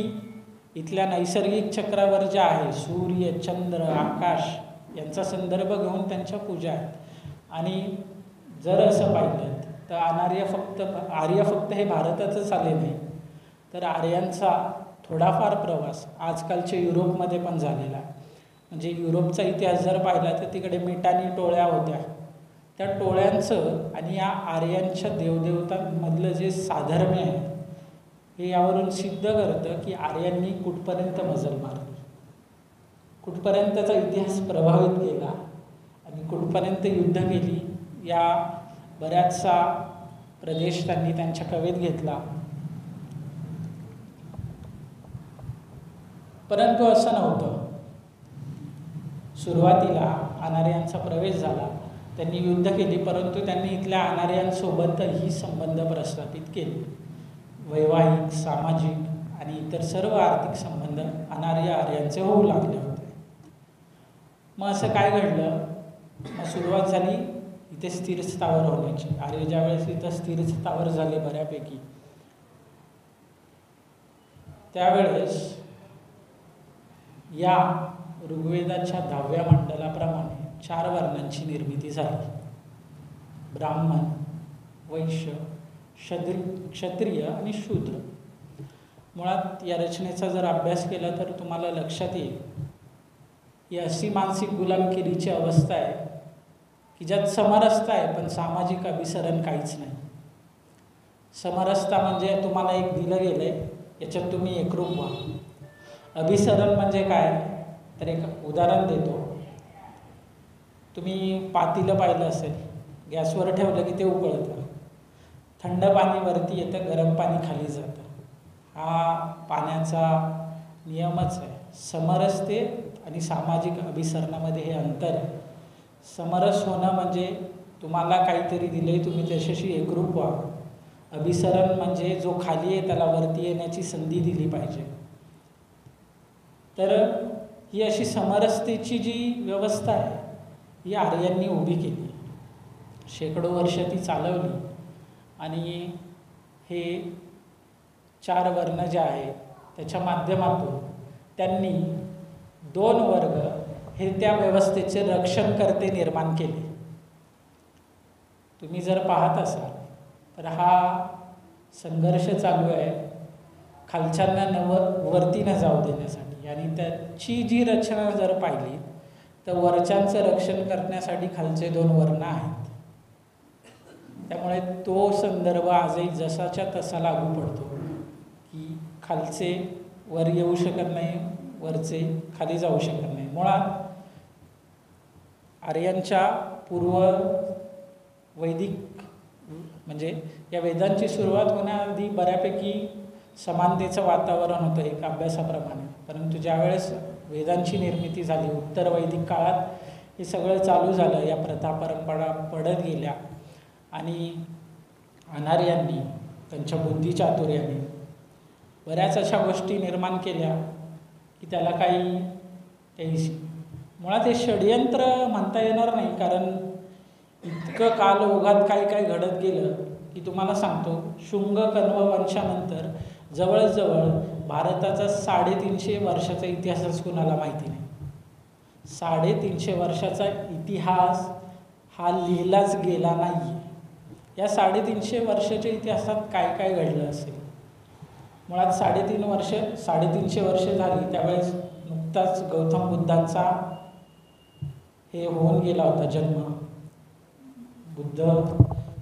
S3: इथल्या नैसर्गिक चक्रावर ज्या आहे, सूर्य, चंद्र, आकाश यांचा संदर्भ घेऊन त्यांच्या पूजा आहेत. आणि जर असं पाहिलं तर आर्य फक्त हे भारतातच आले नाही, तर आर्यांचा थोडाफार प्रवास आजकालच्या युरोपमध्ये पण झालेला आहे. म्हणजे युरोपचा इतिहास जर पाहिला तर तिकडे मिठाणी टोळ्या होत्या. त्या टोळ्यांचं आणि या आर्यांच्या देवदेवतांमधलं जे साधर्म्य आहे हे यावरून सिद्ध करतं की आर्यांनी कुठपर्यंत मजल मारली, कुठपर्यंतचा इतिहास प्रभावित केला आणि कुठपर्यंत युद्ध केली. या बऱ्याचसा प्रदेश त्यांनी त्यांच्या कवेत घेतला. परंतु असं नव्हतं. सुरुवातीला अनार्यांचा प्रवेश झाला, त्यांनी युद्ध केली, परंतु त्यांनी इथल्या अनार्यांसोबतही संबंध प्रस्थापित केले. वैवाहिक, सामाजिक आणि इतर सर्व आर्थिक संबंध आर्यांचे होऊ लागले होते. मग असं काय घडलं? मग सुरुवात झाली इथे स्थिर स्थावर होण्याची. आर्य ज्यावेळेस इथं स्थिर स्थावर झाले बऱ्यापैकी, त्यावेळेस या ऋग्वेदाच्या 10व्या मंडलाप्रमाणे 4 वर्णांची निर्मिती झाली. ब्राह्मण, वैश्य, क्षत्रिय आणि शूद्र. मुळात या रचनेचा जर अभ्यास केला तर तुम्हाला लक्षात येईल ही अशी मानसिक गुलामगिरीची अवस्था आहे की ज्यात समरसता आहे पण सामाजिक अभिसरण काहीच नाही. समरसता म्हणजे तुम्हाला एक दिलं गेलं आहे, याच्यात तुम्ही एकरूप व्हा. अभिसरण म्हणजे काय? तर एक उदाहरण देतो. तुम्ही पातेलं पाहिलं असेल, गॅसवर ठेवलं की ते उकळतं, थंड पाणी वरती येतं, गरम पाणी खाली जातं. हा पाण्याचा नियमच आहे. समरसते आणि सामाजिक अभिसरणामध्ये हे अंतर आहे. समरस होणं म्हणजे तुम्हाला काहीतरी दिले, तुम्ही त्याच्याशी एकरूप व्हा. अभिसरण म्हणजे जो खाली आहे त्याला वरती येण्याची संधी दिली पाहिजे. तर ही अशी समरसतेची जी व्यवस्था आहे ही आर्यांनी उभी केली. शेकडो वर्ष ती चालवली आणि हे 4 वर्ण जे आहेत त्याच्या माध्यमातून त्यांनी 2 वर्ग हे त्या व्यवस्थेचे रक्षणकर्ते निर्माण केले. तुम्ही जर पाहत असाल तर हा संघर्ष चालू आहे खालच्यांना वरती न जाऊ देण्यासाठी, आणि त्याची जी रचना जर पाहिली तर वरच्यांचं रक्षण करण्यासाठी खालचे 2 वर्ण आहेत. त्यामुळे तो संदर्भ आजही जसाच्या तसा लागू पडतो की खालचे वर येऊ शकत नाही, वरचे खाली जाऊ शकत नाही. मुळात आर्यांच्या पूर्व वैदिक म्हणजे या वेदांची सुरुवात होण्याआधी बऱ्यापैकी समानतेचं वातावरण होतं एक अभ्यासाप्रमाणे. परंतु ज्यावेळेस वेदांची निर्मिती झाली उत्तर वैदिक काळात हे सगळं चालू झालं. या प्रथा परंपरा पडत गेल्या आणि अनार्यांनी त्यांच्या बुद्धिचातुर्याने बऱ्याच अशा गोष्टी निर्माण केल्या की त्याला काही मुळात हे षड्यंत्र म्हणता येणार नाही, कारण इतकं काल ओघात काय घडत गेलं की तुम्हाला सांगतो, शुंग कण्व वंशानंतर जवळजवळ भारताचा 350 वर्षाचा इतिहासच कुणाला माहिती नाही. 350 वर्षाचा इतिहास हा लिहिलाच गेला नाही. या 350 वर्षाच्या इतिहासात काय घडलं असेल? मुळात 350 वर्ष झाली त्यावेळेस नुकताच गौतम बुद्धांचा हे होऊन गेला होता जन्म. बुद्ध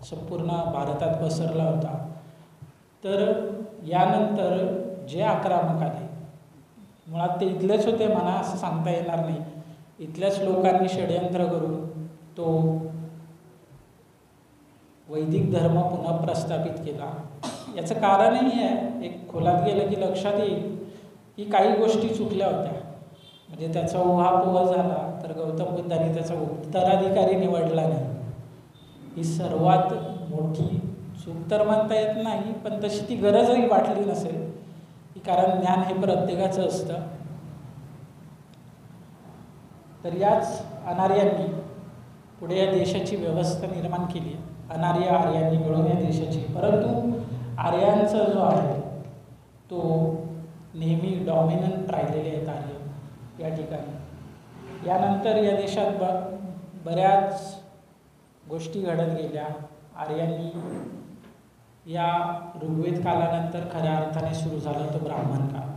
S3: संपूर्ण भारतात पसरला होता. तर यानंतर जे आक्रमक आले मुळात ते इथलेच होते म्हणा असं सांगता येणार नाही. इथल्याच लोकांनी षड्यंत्र करून तो वैदिक धर्म पुन्हा प्रस्थापित केला. याचं कारणही आहे, एक खोलात गेलं की लक्षात येईल की काही गोष्टी चुकल्या होत्या. म्हणजे त्याचा उहापोह झाला तर गौतम बुद्धांनी त्याचा उत्तराधिकारी निवडला नाही. ही सर्वात मोठी चूक तर म्हणता येत नाही, पण तशी ती गरजही वाटली नसेल, की कारण ज्ञान हे प्रत्येकाचं असतं. तर याच अनार्यांनी पुढे या देशाची व्यवस्था निर्माण केली. अनार्य आर्यांनी मिळून या देशाची. परंतु आर्यांचा जो आहे तो नेहमी डॉमिनंट राहिलेले आहेत आर्य या ठिकाणी. यानंतर या देशात बऱ्याच गोष्टी घडत गेल्या. आर्यांनी या ऋग्वेद कालानंतर खऱ्या अर्थाने सुरू झाला तो ब्राह्मण काळ.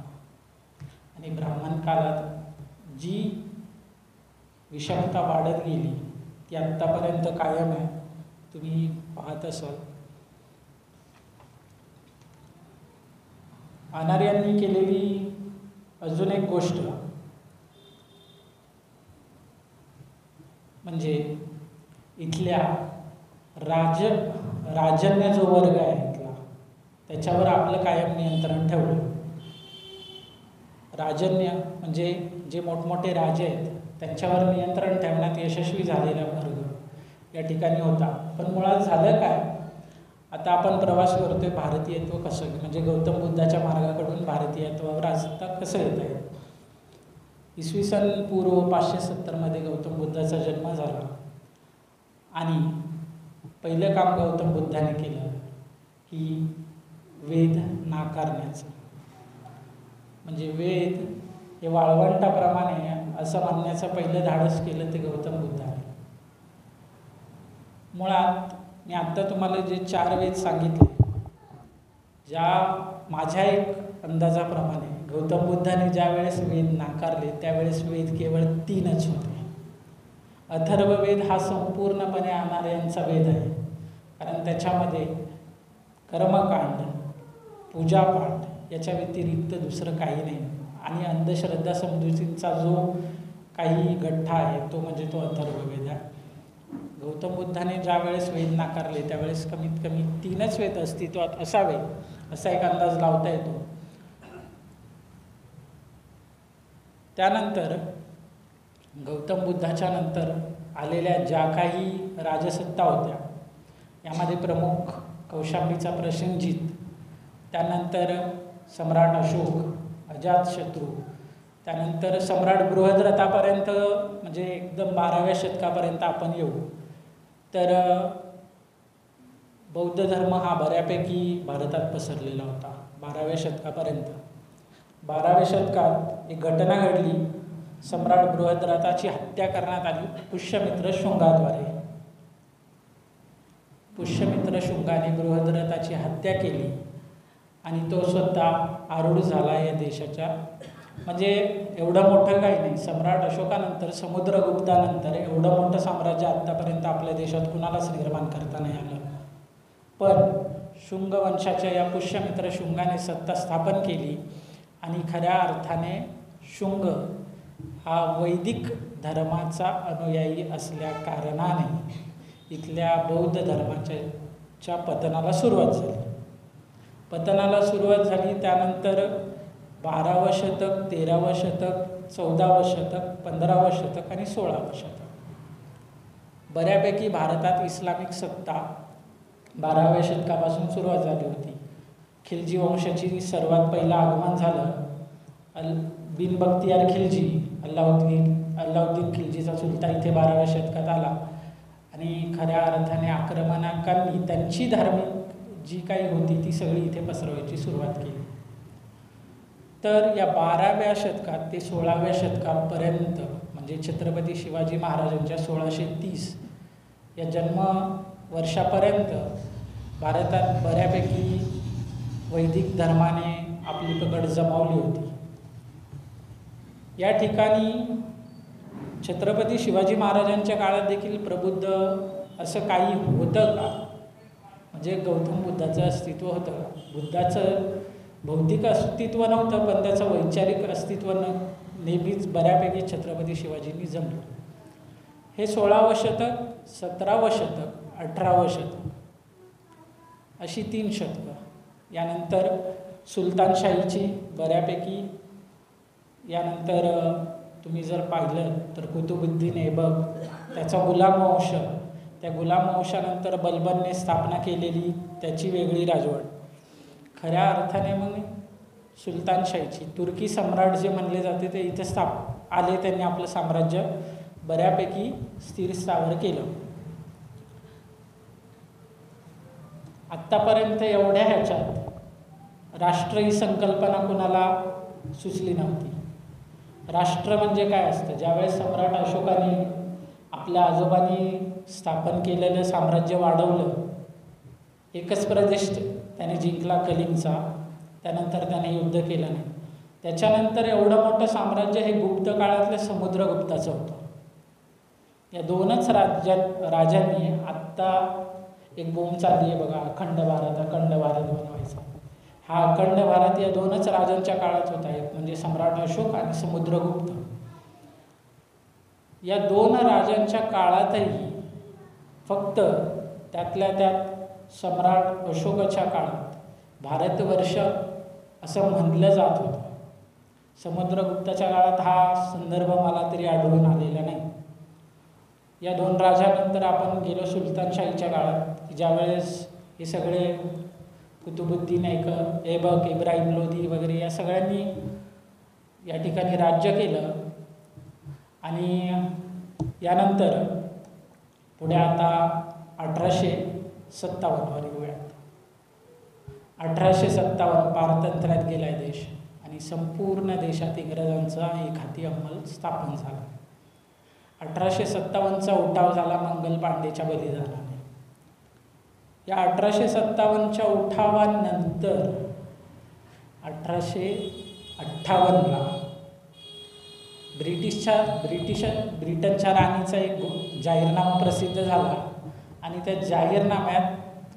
S3: आणि ब्राह्मण काळात जी विषमता वाढत गेली ती आत्तापर्यंत कायम आहे. तुम्ही पाहत असाल. अनार्यांनी केलेली अजून एक गोष्ट म्हणजे इथल्या राजन्य जो वर्ग आहे इथला त्याच्यावर आपलं कायम नियंत्रण ठेवलं. राजन्य म्हणजे जे मोठमोठे राजे आहेत त्यांच्यावर नियंत्रण ठेवण्यात यशस्वी झालेला वर्ग या ठिकाणी होता. पण मुळात झालं काय, आता आपण प्रवास करतोय भारतीयत्व कसं, म्हणजे गौतम बुद्धाच्या मार्गाकडून भारतीयत्वावर आता कसं येत आहे. इसवी सन पूर्व 570 गौतम बुद्धाचा जन्म झाला आणि पहिलं काम गौतम बुद्धाने केलं की वेद नाकारण्याचं. म्हणजे वेद हे वाळवंटाप्रमाणे असं मानण्याचं पहिलं धाडस केलं ते गौतम बुद्धाने. मुळात मी आत्ता तुम्हाला जे 4 वेद सांगितले, ज्या माझ्या एक अंदाजाप्रमाणे गौतम बुद्धाने ज्या वेळेस वेद नाकारले त्यावेळेस वेद केवळ 3च होते. अथर्ववेद हा संपूर्णपणे अनार्यांचा वेद आहे, कारण त्याच्यामध्ये कर्मकांड, पूजापाठ याच्या व्यतिरिक्त दुसरं काही नाही. आणि अंधश्रद्धा समजुतींचा जो काही गठ्ठा आहे तो म्हणजे तो अथर्ववेद आहे. गौतम बुद्धाने ज्या वेळेस वेद नाकारले त्यावेळेस कमीत कमी 3च वेद अस्तित्वात असावे असा एक अंदाज लावता येतो. त्यानंतर गौतम बुद्धाच्या नंतर आलेल्या ज्या काही राजसत्ता होत्या यामध्ये प्रमुख कौशांबीचा प्रसेनजित, त्यानंतर सम्राट अशोक, अजातशत्रू, त्यानंतर सम्राट बृहद्रथापर्यंत म्हणजे एकदम 12व्या शतकापर्यंत आपण येऊ तर बौद्ध धर्म हा बऱ्यापैकी भारतात पसरलेला होता 12व्या शतकापर्यंत. 12व्या शतकात एक घटना घडली. सम्राट बृहद्रथाची हत्या करण्यात आली पुष्यमित्र शुंगाद्वारे. पुष्यमित्र शुंगाने बृहद्रथाची हत्या केली आणि तो स्वतः आरूढ झाला या देशाच्या. म्हणजे एवढं मोठं काही नाही. सम्राट अशोकानंतर, समुद्रगुप्तानंतर एवढं मोठं साम्राज्य आत्तापर्यंत आपल्या देशात कुणालाच निर्माण करता नाही आलं. पण शुंग वंशाच्या या पुष्यमित्र शुंगाने सत्ता स्थापन केली आणि खऱ्या अर्थाने शुंग हा वैदिक धर्माचा अनुयायी असल्या कारणाने इथल्या बौद्ध धर्माच्या पतनाला सुरुवात झाली. त्यानंतर 12वं शतक, 13वं शतक, 14वं शतक, 15वं शतक आणि 16वं शतक बऱ्यापैकी भारतात इस्लामिक सत्ता 12व्या शतकापासून सुरुवात झाली होती. खिलजी वंशाची सर्वात पहिलं आगमन झालं. बिन बख्तियार खिलजी, अल्लाउद्दीन खिलजीचा सुलता इथे 12व्या शतकात आला आणि खऱ्या अर्थाने आक्रमणकांनी त्यांची धार्मिक जी काही होती ती सगळी इथे पसरवायची सुरुवात केली. तर या 12व्या शतकात ते 16व्या शतकापर्यंत म्हणजे छत्रपती शिवाजी महाराजांच्या 1630 या जन्म वर्षापर्यंत भारतात बऱ्यापैकी वैदिक धर्माने आपली पकड जमावली होती. या ठिकाणी छत्रपती शिवाजी महाराजांच्या काळात देखील प्रबुद्ध असं काही होतं का, म्हणजे गौतम बुद्धाचं अस्तित्व होतं का? बुद्धाचं भौतिक अस्तित्व नव्हतं पण त्याचं वैचारिक अस्तित्व नेहमीच बऱ्यापैकी छत्रपती शिवाजींनी जमलं. हे 16वं शतक, 17वं शतक, 18वं शतक अशी 3 शतकं. यानंतर सुलतानशाहीची बऱ्यापैकी, यानंतर तुम्ही जर पाहिलं तर कुतुबुद्दीन ऐबक त्याचा गुलाम वंश, त्या गुलाम वंशानंतर बलबनने स्थापना केलेली त्याची वेगळी राजवट, खऱ्या अर्थाने मग सुलतानशाहीची तुर्की सम्राट जे म्हणले जाते ते इथे आले. त्यांनी आपलं साम्राज्य बऱ्यापैकी स्थिर स्थावर केलं. आत्तापर्यंत एवढ्या ह्याच्यात राष्ट्र ही संकल्पना कुणाला सुचली नव्हती. राष्ट्र म्हणजे काय असतं? ज्यावेळेस सम्राट अशोकाने आपल्या आजोबांनी स्थापन केलेलं साम्राज्य वाढवलं, एकच प्रदेश त्याने जिंकला कलिंगचा, त्यानंतर त्याने युद्ध केलं नाही. त्याच्यानंतर एवढं मोठं साम्राज्य हे गुप्त काळातल्या समुद्रगुप्ताचं होतं. या दोनच राजांनी आत्ता एक बोंब चालली आहे बघा, अखंड भारत बनवायचा. हा अखंड भारत या दोनच राजांच्या काळात होता, एक म्हणजे सम्राट अशोक आणि समुद्रगुप्त. या दोन राजांच्या काळातही फक्त त्यातल्या त्यात सम्राट अशोकाच्या काळात भारतवर्ष असं म्हणलं जात होतं. समुद्रगुप्ताच्या काळात हा संदर्भ मला तरी आढळून आलेला नाही. या दोन राजानंतर आपण गेलो सुलतानशाहीच्या काळात, की ज्यावेळेस हे सगळे कुतुबुद्दीन ऐबक, इब्राहिम लोधी वगैरे या सगळ्यांनी या ठिकाणी राज्य केलं. आणि यानंतर पुढे आता 1857 येऊयात. 1857 पारतंत्र्यात गेलाय देश आणि संपूर्ण देशात इंग्रजांचा एक हाती अंमल स्थापन झाला. 1857चा उठाव झाला मंगल पांडेच्या बलिदानाने. या 1857च्या उठावानंतर 1858ला ब्रिटनच्या राणीचा एक जाहीरनामा प्रसिद्ध झाला आणि त्या जाहीरनाम्यात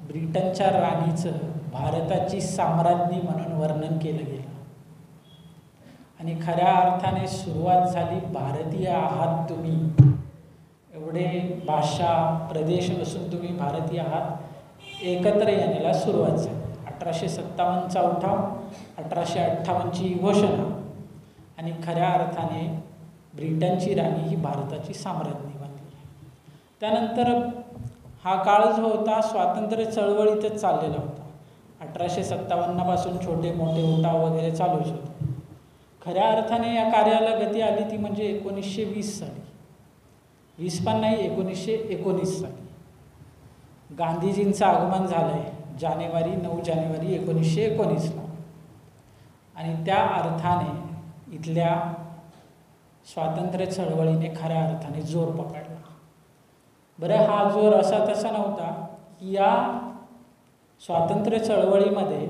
S3: ब्रिटनच्या राणीचं भारताची साम्राज्ञी म्हणून वर्णन केलं गेलं. आणि खऱ्या अर्थाने सुरुवात झाली, भारतीय आहात तुम्ही, एवढे भाषा प्रदेश असून तुम्ही भारतीय आहात, एकत्र येण्याला सुरुवात झाली. 1857चा उठाव, 1858ची घोषणा आणि खऱ्या अर्थाने ब्रिटनची राणी ही भारताची साम्राज्ञी बनली. त्यानंतर हा काळ जो होता स्वातंत्र्य चळवळीतच चाललेला होता. 1857पासून छोटे मोठे उठाव वगैरे चालूच होते. खऱ्या अर्थाने या कार्याला गती आली ती म्हणजे 1920 साली, 20 पण नाही 1919 साली गांधीजींचं आगमन झालं आहे 9 जानेवारी 1919ला. आणि त्या अर्थाने इथल्या स्वातंत्र्य चळवळीने खऱ्या अर्थाने जोर पकडला. बरं, हा जोर असा तसा नव्हता की या स्वातंत्र्य चळवळीमध्ये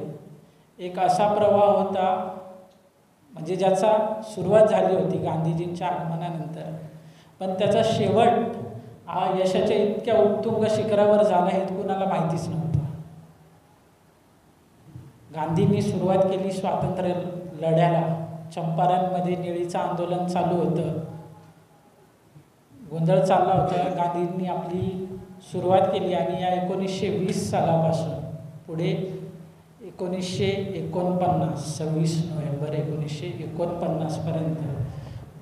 S3: एक असा प्रवाह होता म्हणजे ज्याचा सुरुवात झाली होती गांधीजींच्या आगमनानंतर, पण त्याचा शेवट हा यशाच्या इतक्या उत्तुंग शिखरावर झाला हे कुणाला माहितीच नव्हतं. गांधींनी सुरुवात केली स्वातंत्र्य लढ्याला. चंपारणमध्ये निळीचं आंदोलन चालू होतं, गोंधळ चालला होता. गांधींनी आपली सुरुवात केली आणि या 1920 सालापासून पुढे 1949 26 नोव्हेंबर 1949 पर्यंत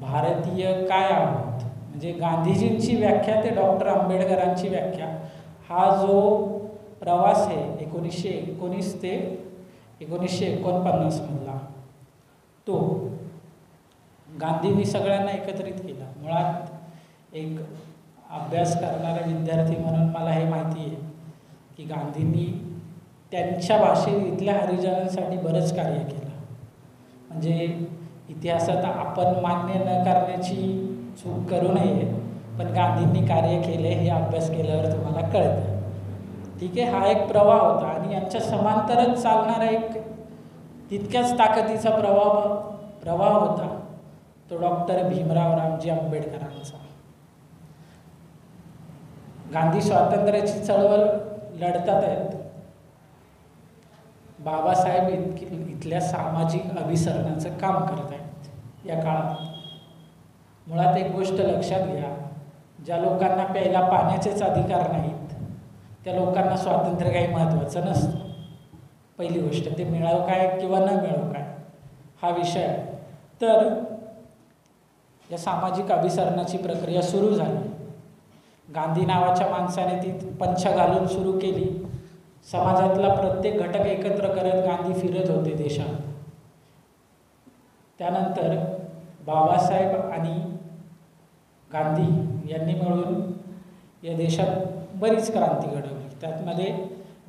S3: भारतीय काय आहोत म्हणजे गांधीजींची व्याख्या ते डॉक्टर आंबेडकरांची व्याख्या, हा जो प्रवास आहे 1919 ते 1949 मधला, तो गांधींनी सगळ्यांना एकत्रित केला. मुळात एक अभ्यास करणारा विद्यार्थी म्हणून मला हे माहिती आहे की गांधींनी त्यांच्या भाषेत इथल्या हरिजनांसाठी बरंच कार्य केलं. म्हणजे इतिहासात आपण मान्य न करण्याची चूक करू नये, पण गांधींनी कार्य केले हे अभ्यास केल्यावर तुम्हाला कळतं. ठीक आहे, हा एक प्रवाह होता आणि यांच्या समांतरच चालणारा एक तितक्याच ताकदीचा प्रवाह होता तो डॉक्टर भीमराव रामजी आंबेडकरांचा. गांधी स्वातंत्र्याची चळवळ लढतात आहेत, बाबासाहेब इथल्या सामाजिक अभिसरणाचं काम करत आहेत या काळात. मुळात एक गोष्ट लक्षात घ्या, ज्या लोकांना प्यायला पाण्याचेच अधिकार नाहीत त्या लोकांना स्वातंत्र्य काही महत्त्वाचं नसतं. पहिली गोष्ट, ते मिळावं काय किंवा न मिळावं काय हा विषय आहे. तर या सामाजिक अभिसरणाची प्रक्रिया सुरू झाली. गांधी नावाच्या माणसाने ती पंछा घालून सुरू केली. समाजातला प्रत्येक घटक एकत्र करत गांधी फिरत होते देशात. त्यानंतर बाबासाहेब आणि गांधी यांनी मिळून या देशात बरीच क्रांती घडवली. त्यातमध्ये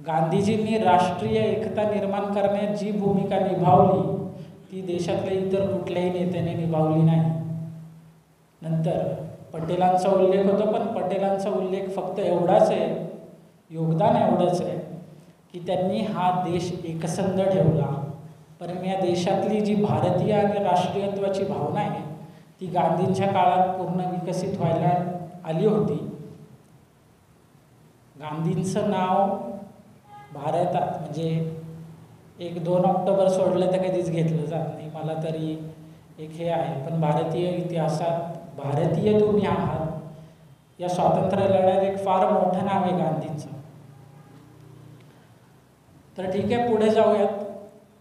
S3: गांधीजींनी राष्ट्रीय एकता निर्माण करण्यात जी भूमिका निभावली ती देशातल्या इतर कुठल्याही नेत्याने निभावली नाही. नंतर पटेलांचा उल्लेख होतो, पण पटेलांचा उल्लेख फक्त एवढाच आहे, योगदान एवढंच आहे की त्यांनी हा देश एकसंध ठेवला. पण या देशातली जी भारतीय आणि राष्ट्रीयत्वाची भावना आहे ती गांधींच्या काळात पूर्ण विकसित व्हायला आली होती. गांधींचं नाव भारतात म्हणजे 1-2 ऑक्टोबर सोडलं तर कधीच घेतलं जात नाही. मला तरी एक हे आहे, पण भारतीय इतिहासात भारतीय तुम्ही आहात या स्वातंत्र्य लढ्यात एक फार मोठं नाव आहे गांधींचं. तर ठीक आहे, पुढे जाऊयात.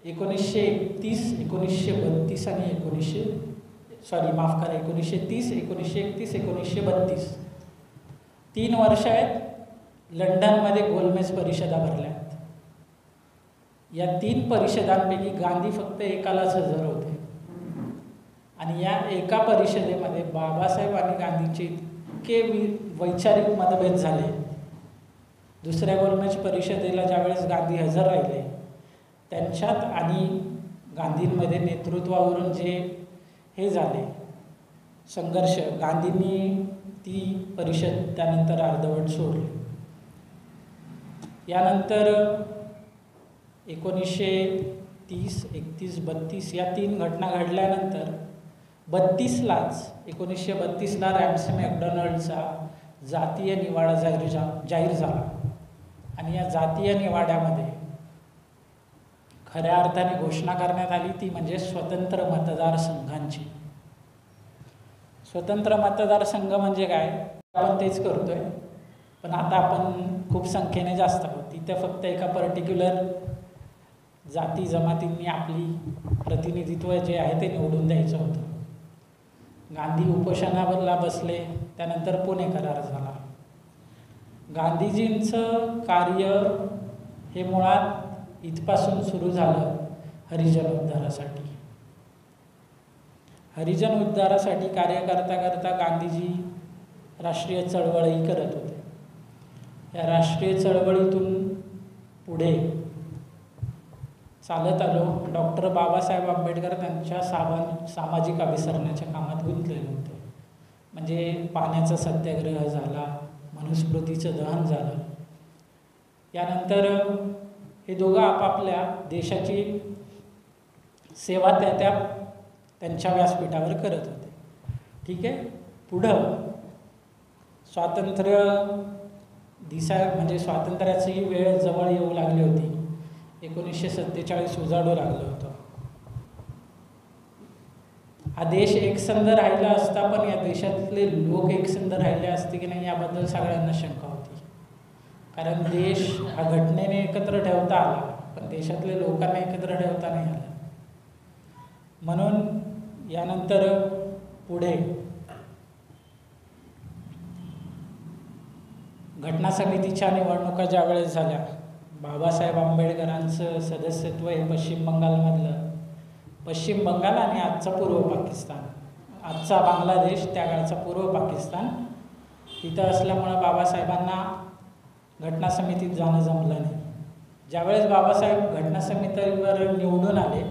S3: 1931, 1932 आणि 1930, 1931, 1932 3 वर्ष आहेत. लंडनमध्ये गोलमेज परिषदा भरल्यात. या 3 परिषदांपैकी गांधी फक्त एकालाच हजर होते आणि या एका परिषदेमध्ये बाबासाहेब आणि गांधींचे इतके वैचारिक मतभेद झाले. दुसऱ्या गोलमेज परिषदेला ज्यावेळेस गांधी हजर राहिले त्यांच्यात आणि गांधींमध्ये नेतृत्वावरून जे हे झाले संघर्ष, गांधींनी ती परिषद त्यानंतर अर्धवट सोडली. यानंतर 1930, 31, 32 या 3 घटना घडल्यानंतर 1932ला रॅम्से मॅकडोनाल्डचा जातीय निवाडा जाहीर झाला आणि या जातीय निवाड्यामध्ये खऱ्या अर्थाने घोषणा करण्यात आली ती म्हणजे स्वतंत्र मतदारसंघांची. स्वतंत्र मतदारसंघ म्हणजे काय, आपण तेच करतोय, पण आता आपण खूप संख्येने जास्त आहोत. तिथे फक्त एका पर्टिक्युलर जाती जमातींनी आपली प्रतिनिधित्व जे आहे ते निवडून द्यायचं होतं. गांधी उपोषणाला बसले, त्यानंतर पुणे करार झाला. गांधीजींचं कार्य हे मुळात इथपासून सुरू झालं हरिजन उद्धारासाठी. हरिजन उद्धारासाठी कार्य करता करता गांधीजी राष्ट्रीय चळवळही करत होते. या राष्ट्रीय चळवळीतून पुढे चालत आलो. डॉक्टर बाबासाहेब आंबेडकर त्यांच्या सामाजिक अभिसरणाच्या कामात गुंतलेले होते. म्हणजे पाण्याचा सत्याग्रह झाला, मनुस्मृतीचं दहन झालं. यानंतर हे दोघं आपापल्या देशाची सेवा त्यांच्या व्यासपीठावर करत होते. ठीक आहे, पुढं स्वातंत्र्य म्हणजे स्वातंत्र्याची वेळ जवळ येऊ लागली होती. 1947 उजाडू लागलं होतं. हा देश एकसंध राहिला असता, पण या देशातले लोक एकसंध राहिले असते की नाही याबद्दल सगळ्यांना शंका होती. कारण देश हा घटनेने एकत्र ठेवता आला, पण देशातले लोकांना एकत्र ठेवता नाही आलं. म्हणून यानंतर पुढे घटना समितीच्या निवडणुका ज्यावेळेस झाल्या, बाबासाहेब आंबेडकरांचं सदस्यत्व हे पश्चिम बंगाल आणि आजचा पूर्व पाकिस्तान, आजचा बांगलादेश, त्या काळचा पूर्व पाकिस्तान तिथं असल्यामुळं बाबासाहेबांना घटना समितीत जाणं जमलं नाही. ज्यावेळेस बाबासाहेब घटना समितीवर निवडून आले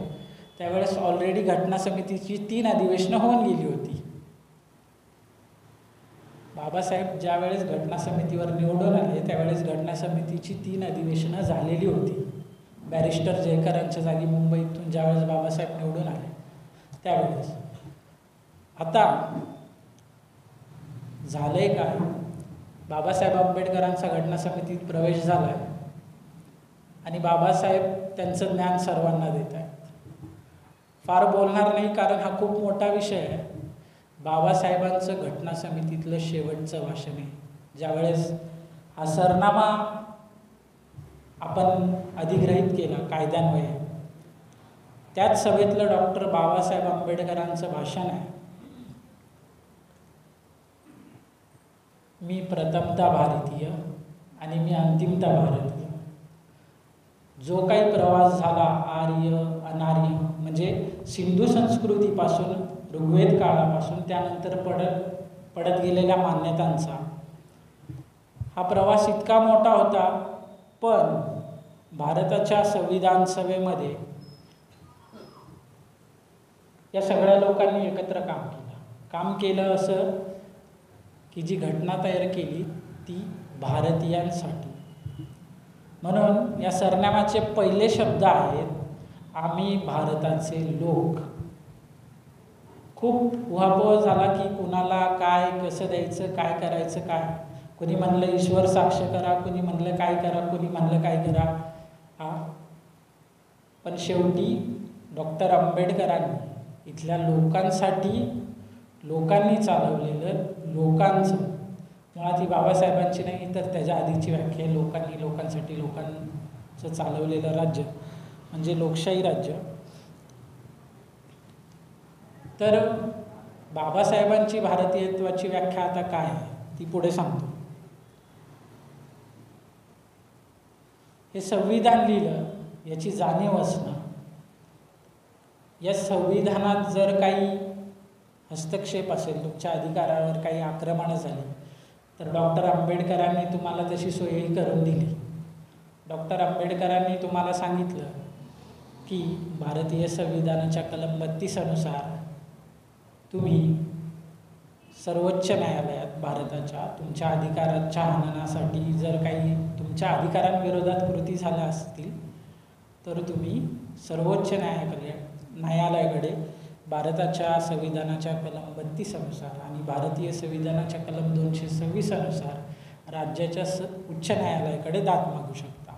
S3: त्यावेळेस ऑलरेडी घटना समितीची 3 अधिवेशनं होऊन गेली होती. बाबासाहेब ज्यावेळेस घटना समितीवर निवडून आले त्यावेळेस घटना समितीची 3 अधिवेशनं झालेली होती. बॅरिस्टर जयकरांच्या जागी मुंबईतून ज्यावेळेस बाबासाहेब निवडून आले त्यावेळेस. आता झालंय काय, बाबासाहेब आंबेडकरांचा घटना समितीत प्रवेश झाला आहे आणि बाबासाहेब त्यांचं ज्ञान सर्वांना देत आहेत. फार बोलणार नाही कारण हा खूप मोठा विषय आहे. बाबासाहेबांचं घटना समितीतलं शेवटचं भाषण आहे. ज्यावेळेस हा सरनामा आपण अधिग्रहित केला कायद्यान्वये, त्याच सभेतलं डॉक्टर बाबासाहेब आंबेडकरांचं भाषण आहे. मी प्रथमतः भारतीय आणि मी अंतिमतः भारतीय. जो काही प्रवास झाला आर्य अनार्य म्हणजे सिंधू संस्कृतीपासून ऋग्वेद काळापासून त्यानंतर पडत गेलेल्या मान्यतांचा हा प्रवास इतका मोठा होता, पण भारताच्या संविधान सभेमध्ये या सगळ्या लोकांनी एकत्र काम केलं असं की जी घटना तयार केली ती भारतीयांसाठी. म्हणून या सरनाम्याचे पहिले शब्द आहेत, आम्ही भारताचे लोक. खूप उहापोह झाला की कुणाला काय कसं द्यायचं, काय करायचं, काय. कोणी म्हणलं ईश्वर साक्ष करा, कोणी म्हणलं काय करा, कोणी म्हणलं काय करा. पण शेवटी डॉक्टर आंबेडकरांनी इथल्या लोकांनी चालवलेलं, लोकांचं, मुळात ही बाबासाहेबांची नाही तर त्याच्या आधीची व्याख्या, लोकांसाठी लोकांचं चालवलेलं राज्य म्हणजे लोकशाही राज्य. तर बाबासाहेबांची भारतीयत्वाची व्याख्या आता काय आहे ती पुढे सांगतो. हे संविधान लिहिलं याची जाणीव असणं, या संविधानात जर काही हस्तक्षेप असेल, तुमच्या अधिकारावर काही आक्रमणं झाली तर डॉक्टर आंबेडकरांनी तुम्हाला तशी सोयही करून दिली. डॉक्टर आंबेडकरांनी तुम्हाला सांगितलं की भारतीय संविधानाच्या कलम 32 अनुसार तुम्ही सर्वोच्च न्यायालयात भारताच्या तुमच्या अधिकाराच्या हननासाठी जर काही तुमच्या अधिकारांविरोधात कृती झाल्या असतील तर तुम्ही सर्वोच्च न्यायालयाकडे भारताच्या संविधानाच्या कलम 32 अनुसार आणि भारतीय संविधानाच्या कलम 226 अनुसार राज्याच्या उच्च न्यायालयाकडे दाद मागू शकता.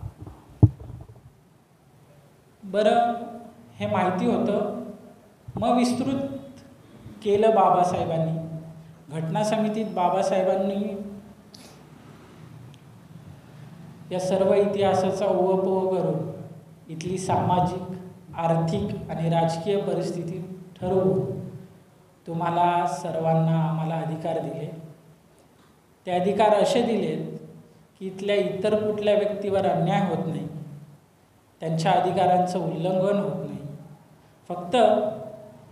S3: बरं, हे माहिती होतं. मग विस्तृत केलं बाबासाहेबांनी. घटना समितीत बाबासाहेबांनी या सर्व इतिहासाचा उहापोह करून इथली सामाजिक, आर्थिक आणि राजकीय परिस्थिती ठरवून तुम्हाला सर्वांना आम्हाला अधिकार दिले. ते अधिकार असे दिलेत की इथल्या इतर कुठल्या व्यक्तीवर अन्याय होत नाही, त्यांच्या अधिकारांचं उल्लंघन होत नाही. फक्त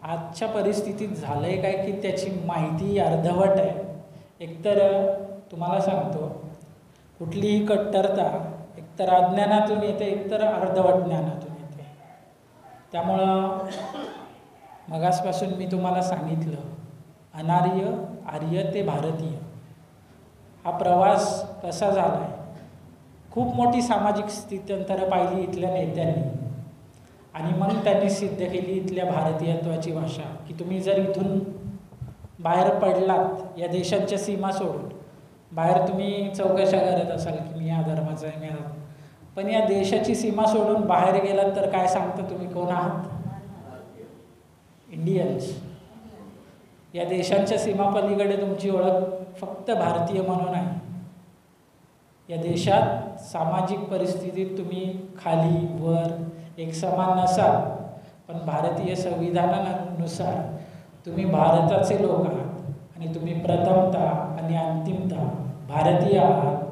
S3: आजच्या परिस्थितीत झालं आहे काय की त्याची माहिती अर्धवट आहे. एकतर तुम्हाला सांगतो, कुठलीही कट्टरता एकतर अज्ञानातून येते, एकतर अर्धवट ज्ञानातून येते. त्यामुळं मगासपासून मी तुम्हाला सांगितलं, अनार्य आर्य ते भारतीय हा प्रवास कसा झाला आहे. खूप मोठी सामाजिक स्थित्यंतरं पाहिली इथल्या नेत्यांनी आणि मग त्यांनी सिद्ध केली इथल्या भारतीयत्वाची भाषा की तुम्ही जर इथून बाहेर पडलात, या देशांच्या सीमा सोडून बाहेर तुम्ही चौकशा करत असाल की मी या धर्माचा आहे, मी पण या देशाची सीमा सोडून बाहेर गेलात तर काय सांगता तुम्ही कोण आहात? इंडियन्स. या देशांच्या सीमापलीकडे तुमची ओळख फक्त भारतीय म्हणून आहे. या देशात सामाजिक परिस्थितीत तुम्ही खाली वर एक समान नसाल, पण भारतीय संविधानानुसार तुम्ही भारताचे लोक आहात आणि तुम्ही प्रथमतः आणि अंतिमतः भारतीय आहात.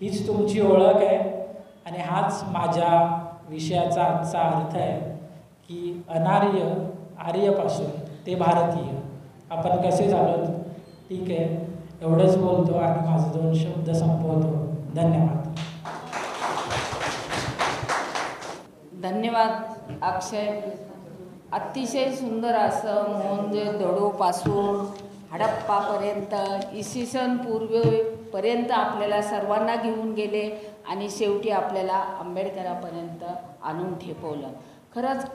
S3: हीच तुमची ओळख आहे आणि हाच माझ्या विषयाचा आजचा अर्थ आहे की अनार्य आर्यपासून ते भारतीय आपण कसे झालो. ठीक आहे, एवढंच बोलतो आणि माझे 2 शब्द संपवतो. धन्यवाद.
S1: धन्यवाद अक्षय. अतिशय सुंदर असं मोहनजोदडोपासून हडप्पापर्यंत इसवी पूर्वीपर्यंत आपल्याला सर्वांना घेऊन गेले आणि शेवटी आपल्याला आंबेडकरापर्यंत आणून ठेपवलं. खरंच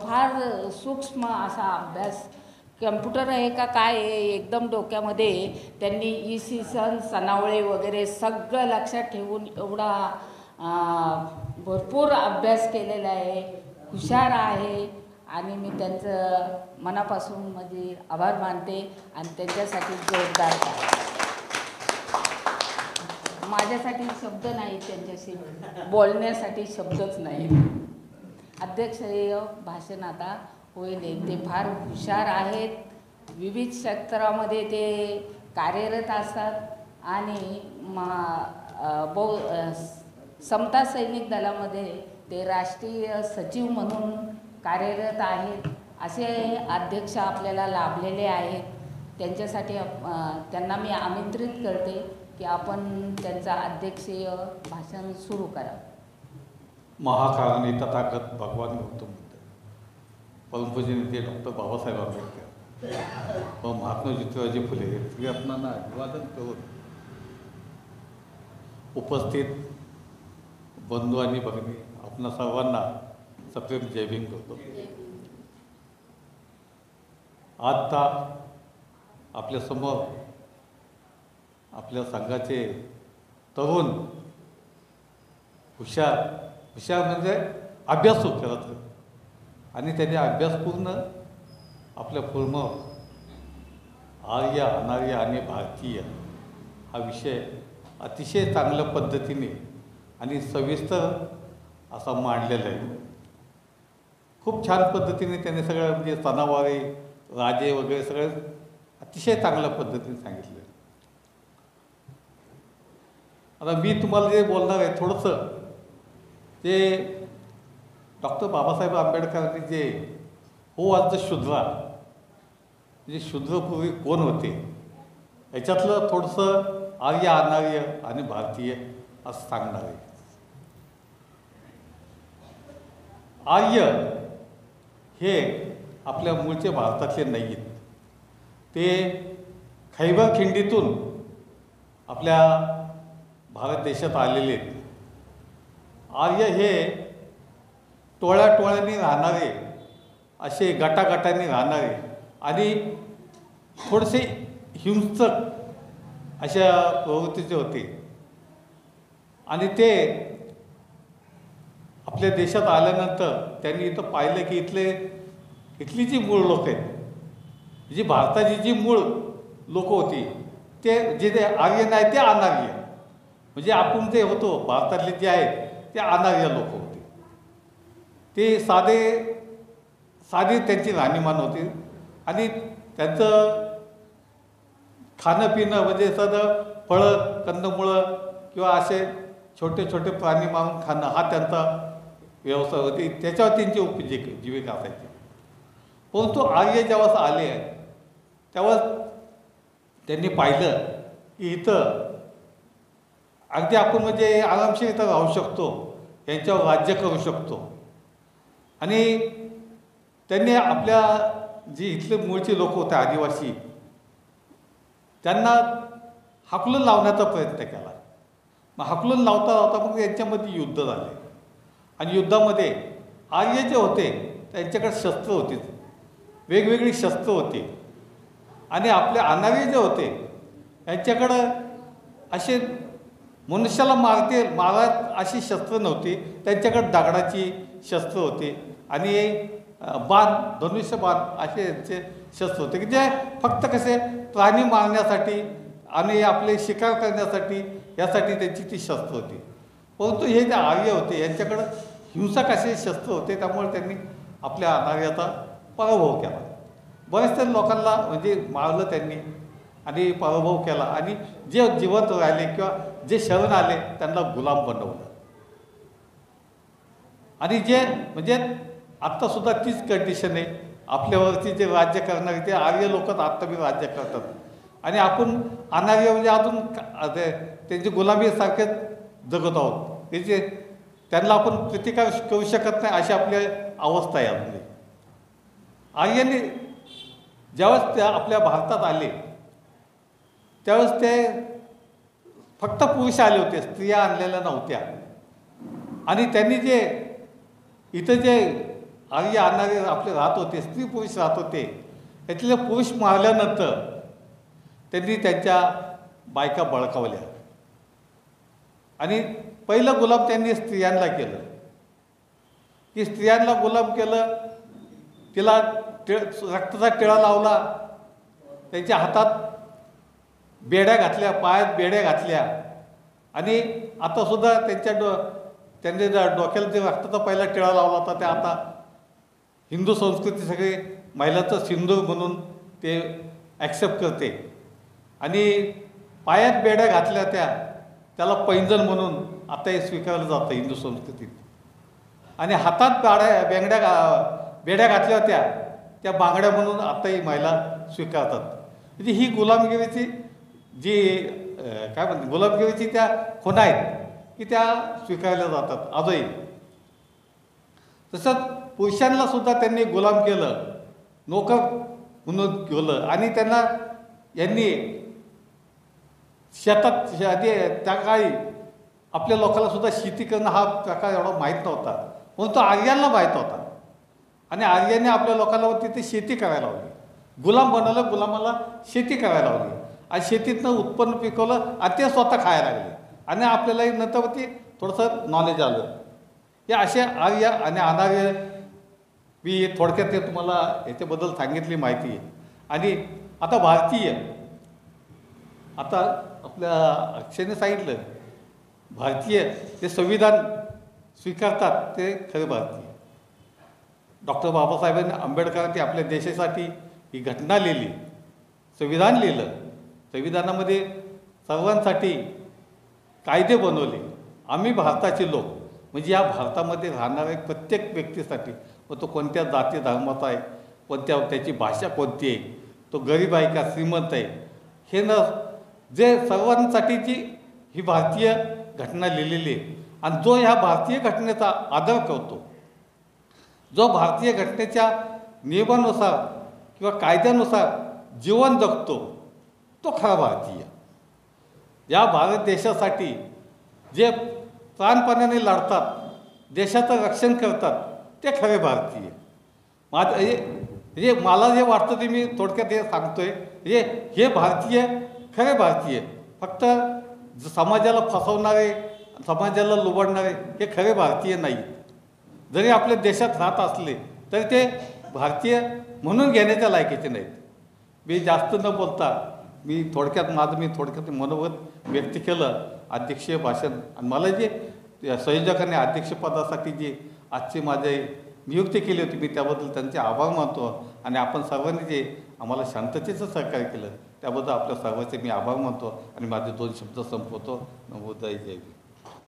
S1: फार सूक्ष्म असा अभ्यास. कम्प्युटर आहे का काय आहे एकदम डोक्यामध्ये त्यांनी इसवी सनावळे वगैरे सगळं लक्षात ठेवून एवढा भरपूर अभ्यास केलेला आहे. हुशार आहे आणि मी त्यांचं मनापासून म्हणजे आभार मानते आणि त्यांच्यासाठी जोरदार. माझ्यासाठी शब्द नाही, त्यांच्याशी बोलण्यासाठी शब्दच नाही. अध्यक्षीय भाषण आता होईल. ते फार हुशार आहेत, विविध क्षेत्रामध्ये ते कार्यरत असतात आणि समता सैनिक दलामध्ये ते राष्ट्रीय सचिव म्हणून कार्यरत आहेत. असे अध्यक्ष आपल्याला लाभलेले आहेत. त्यांच्यासाठी त्यांना मी आमंत्रित करते की आपण त्यांचा अध्यक्षीय भाषण सुरू करा.
S4: महाकारुणी तथागत भगवान गौतम बुद्ध, परमपूज्य नेते डॉक्टर बाबासाहेब आंबेडकर व महात्मा ज्योतिरावजी फुले त्रिरत्नांना अभिवादन करून उपस्थित बंधू आणि भगिनी आपणा सर्वांना सप्रेम जय भीम करतो. आता आपल्यासमोर आपल्या संघाचे तरुण हुशार म्हणजे अभ्यासू खरं, आणि त्याने अभ्यासपूर्ण आपल्या पूर्ण आर्य अनार्य आणि भारतीय हा विषय अतिशय चांगल्या पद्धतीने आणि सविस्तर असा मांडलेला आहे. खूप छान पद्धतीने त्याने सगळं म्हणजे सणावारे राजे वगैरे सगळं अतिशय चांगल्या पद्धतीने सांगितलं. आता मी तुम्हाला जे बोलणार आहे थोडंसं ते डॉक्टर बाबासाहेब आंबेडकरांनी जे हो आज शूद्रा म्हणजे शूद्रपूर्वी कोण होते याच्यातलं थोडंसं आर्य अनार्य आणि भारतीय असं सांगणार आहे. आर्य हे आपल्या मूळचे भारतातले नाही आहेत. ते खैबर खिंडीतून आपल्या भारत देशात आलेले आहेत. आर्य हे टोळ्याटोळ्यांनी राहणारे, असे गटागटांनी राहणारे आणि थोडेसे हिंसक अशा प्रवृत्तीचे होते. आणि ते आपल्या देशात आल्यानंतर त्यांनी इथं पाहिलं की इथली जी मूळ लोक आहेत, जी भारताची जी मूळ लोक होती ते जे आर्य नाही ते अनार्य, म्हणजे आपण जे होतो भारतातले जे आहेत ते अनार्य लोक होते. ते साधी त्यांची राहणीमान होती आणि त्यांचं खाणं पिणं म्हणजे साधं फळं कंदमुळं किंवा असे छोटे छोटे प्राणी मारून खाणं हा त्यांचा व्यवसाय होती. त्याच्यावर त्यांची जीविका असायची. परंतु आर्य जेव्हा आले तेव्हा त्यांनी पाहिलं की इथं अगदी आपण म्हणजे आरामशीर इथं राहू शकतो, यांच्यावर राज्य करू शकतो. आणि त्यांनी आपल्या जे इथले मूळचे लोक होते आदिवासी त्यांना हाकलून लावण्याचा प्रयत्न केला. मग हाकलून लावता मग यांच्यामध्ये युद्ध झाले आणि युद्धामध्ये आर्य जे होते त्यांच्याकडे शस्त्र होती, वेगवेगळी शस्त्र होती. आणि आपले अनार्य जे होते यांच्याकडं असे मनुष्याला मारत अशी शस्त्र नव्हती. त्यांच्याकडे दगडाची शस्त्र होती आणि धनुष्य बाण असे यांचे शस्त्र होते की जे फक्त कसे प्राणी मारण्यासाठी आणि आपले शिकार करण्यासाठी यासाठी त्यांची ती शस्त्र होती. परंतु हे जे आर्य होते यांच्याकडं हिंसक असे शस्त्र होते, त्यामुळे त्यांनी आपल्या अनार्याचा पराभव केला. बऱ्याचशा लोकांना म्हणजे मारलं त्यांनी आणि पराभव केला आणि जे जिवंत राहिले किंवा जे शरण आले त्यांना गुलाम बनवलं. आणि जे म्हणजे आत्तासुद्धा तीच कंडिशन आहे. आपल्यावरती जे राज्य करणारे ते आर्य लोकच आत्ता बी राज्य करतात आणि आपण अनार्य म्हणजे अजून त्यांची गुलामीसारखेच जगत आहोत. त्यांना आपण प्रतिकार करू शकत नाही अशी आपली अवस्था आहे आपली. आर्यांनी ज्यावेळेस त्या आपल्या भारतात आले त्यावेळेस ते फक्त पुरुष आले होते, स्त्रिया आणलेल्या नव्हत्या. आणि त्यांनी जे इथं जे आर्य अनार्य आपले राहत होते, स्त्री पुरुष राहत होते, यातले पुरुष मारल्यानंतर त्यांनी त्यांच्या बायका बळकावल्या आणि पहिलं गुलाम त्यांनी स्त्रियांना केलं. की स्त्रियांना गुलाम केलं, तिला रक्ताचा टिळा लावला, त्यांच्या हातात बेड्या घातल्या, पायात बेड्या घातल्या. आणि आतासुद्धा त्यांनी डोक्याला जे रक्ताचा पहिला टिळा लावला होता ते आता हिंदू संस्कृती सगळे महिलांचा सिंदूर म्हणून ते ॲक्सेप्ट करते. आणि पायात बेड्या घातल्या त्याला पैंजण म्हणून आता हे स्वीकारलं जातं हिंदू संस्कृतीत. आणि हातात बेड्या घातल्या होत्या त्या बांगड्या म्हणून आताही महिला स्वीकारतात. म्हणजे ही गुलामगिरीची जी काय म्हणते गुलामगिरीची त्या खुणा आहेत की त्या स्वीकारल्या जातात आजही. तसंच पुरुषांना सुद्धा त्यांनी गुलाम केलं, नोकर म्हणून केलं. आणि त्यांना यांनी शेतात आधी त्या काळी आपल्या लोकांना सुद्धा शेती करणं हा प्रकार एवढा माहीत नव्हता, पण तो आर्यांना माहीत होता. आणि आर्यांनी आपल्या लोकांना तिथे शेती करायला लावली, गुलाम बनवलं, गुलामाला शेती करायला लावली. आणि शेतीतनं उत्पन्न पिकवलं आणि ते स्वतः खायला लागले. आणि आपल्यालाही नंतर ते थोडंसं नॉलेज आलं. हे असे आर्य आणि अनार्य मी थोडक्यात ते तुम्हाला याच्याबद्दल सांगितली माहिती आहे. आणि आता भारतीय, आता आपल्या अक्षयने सांगितलं भारतीय ते संविधान स्वीकारतात ते खरे भारतीय. डॉक्टर बाबासाहेबांनी आंबेडकरांनी आपल्या देशासाठी ही घटना लिहिली, संविधान लिहिलं. संविधानामध्ये सर्वांसाठी कायदे बनवले. आम्ही भारताचे लोक म्हणजे या भारतामध्ये राहणाऱ्या प्रत्येक व्यक्तीसाठी, व तो कोणत्या जाती धर्माचा आहे, त्याची भाषा कोणती आहे, तो गरीब आहे का श्रीमंत आहे, हे न जे सर्वांसाठीची ही भारतीय घटना लिहिलेली आहे. आणि जो ह्या भारतीय घटनेचा आदर करतो, जो भारतीय घटनेच्या नियमानुसार किंवा कायद्यानुसार जीवन जगतो, तो खरा भारतीय. या भारत देशासाठी जे प्राणपणाने लढतात, देशाचं रक्षण करतात, ते खरे भारतीय. म्हणजे मला जे वाटतं ते मी थोडक्यात हे सांगतोय. हे भारतीय खरे भारतीय. फक्त समाजाला फसवणारे, समाजाला लुबाडणारे हे खरे भारतीय नाही. जरी आपल्या देशात राहत असले तरी ते भारतीय म्हणून घेण्याच्या लायकीचे नाहीत. मी जास्त न बोलता मी थोडक्यात मनोगत व्यक्त केलं अध्यक्षीय भाषण. आणि मला जे संयोजकांनी अध्यक्षपदासाठी जी आजची माझी नियुक्ती केली होती मी त्याबद्दल त्यांचे आभार मानतो. आणि आपण सर्वांनी जे आम्हाला शांततेचं सहकार्य केलं त्याबद्दल आपल्या सर्वांचे मी आभार मानतो. आणि माझे 2 शब्द संपवतो. नमोदय जय.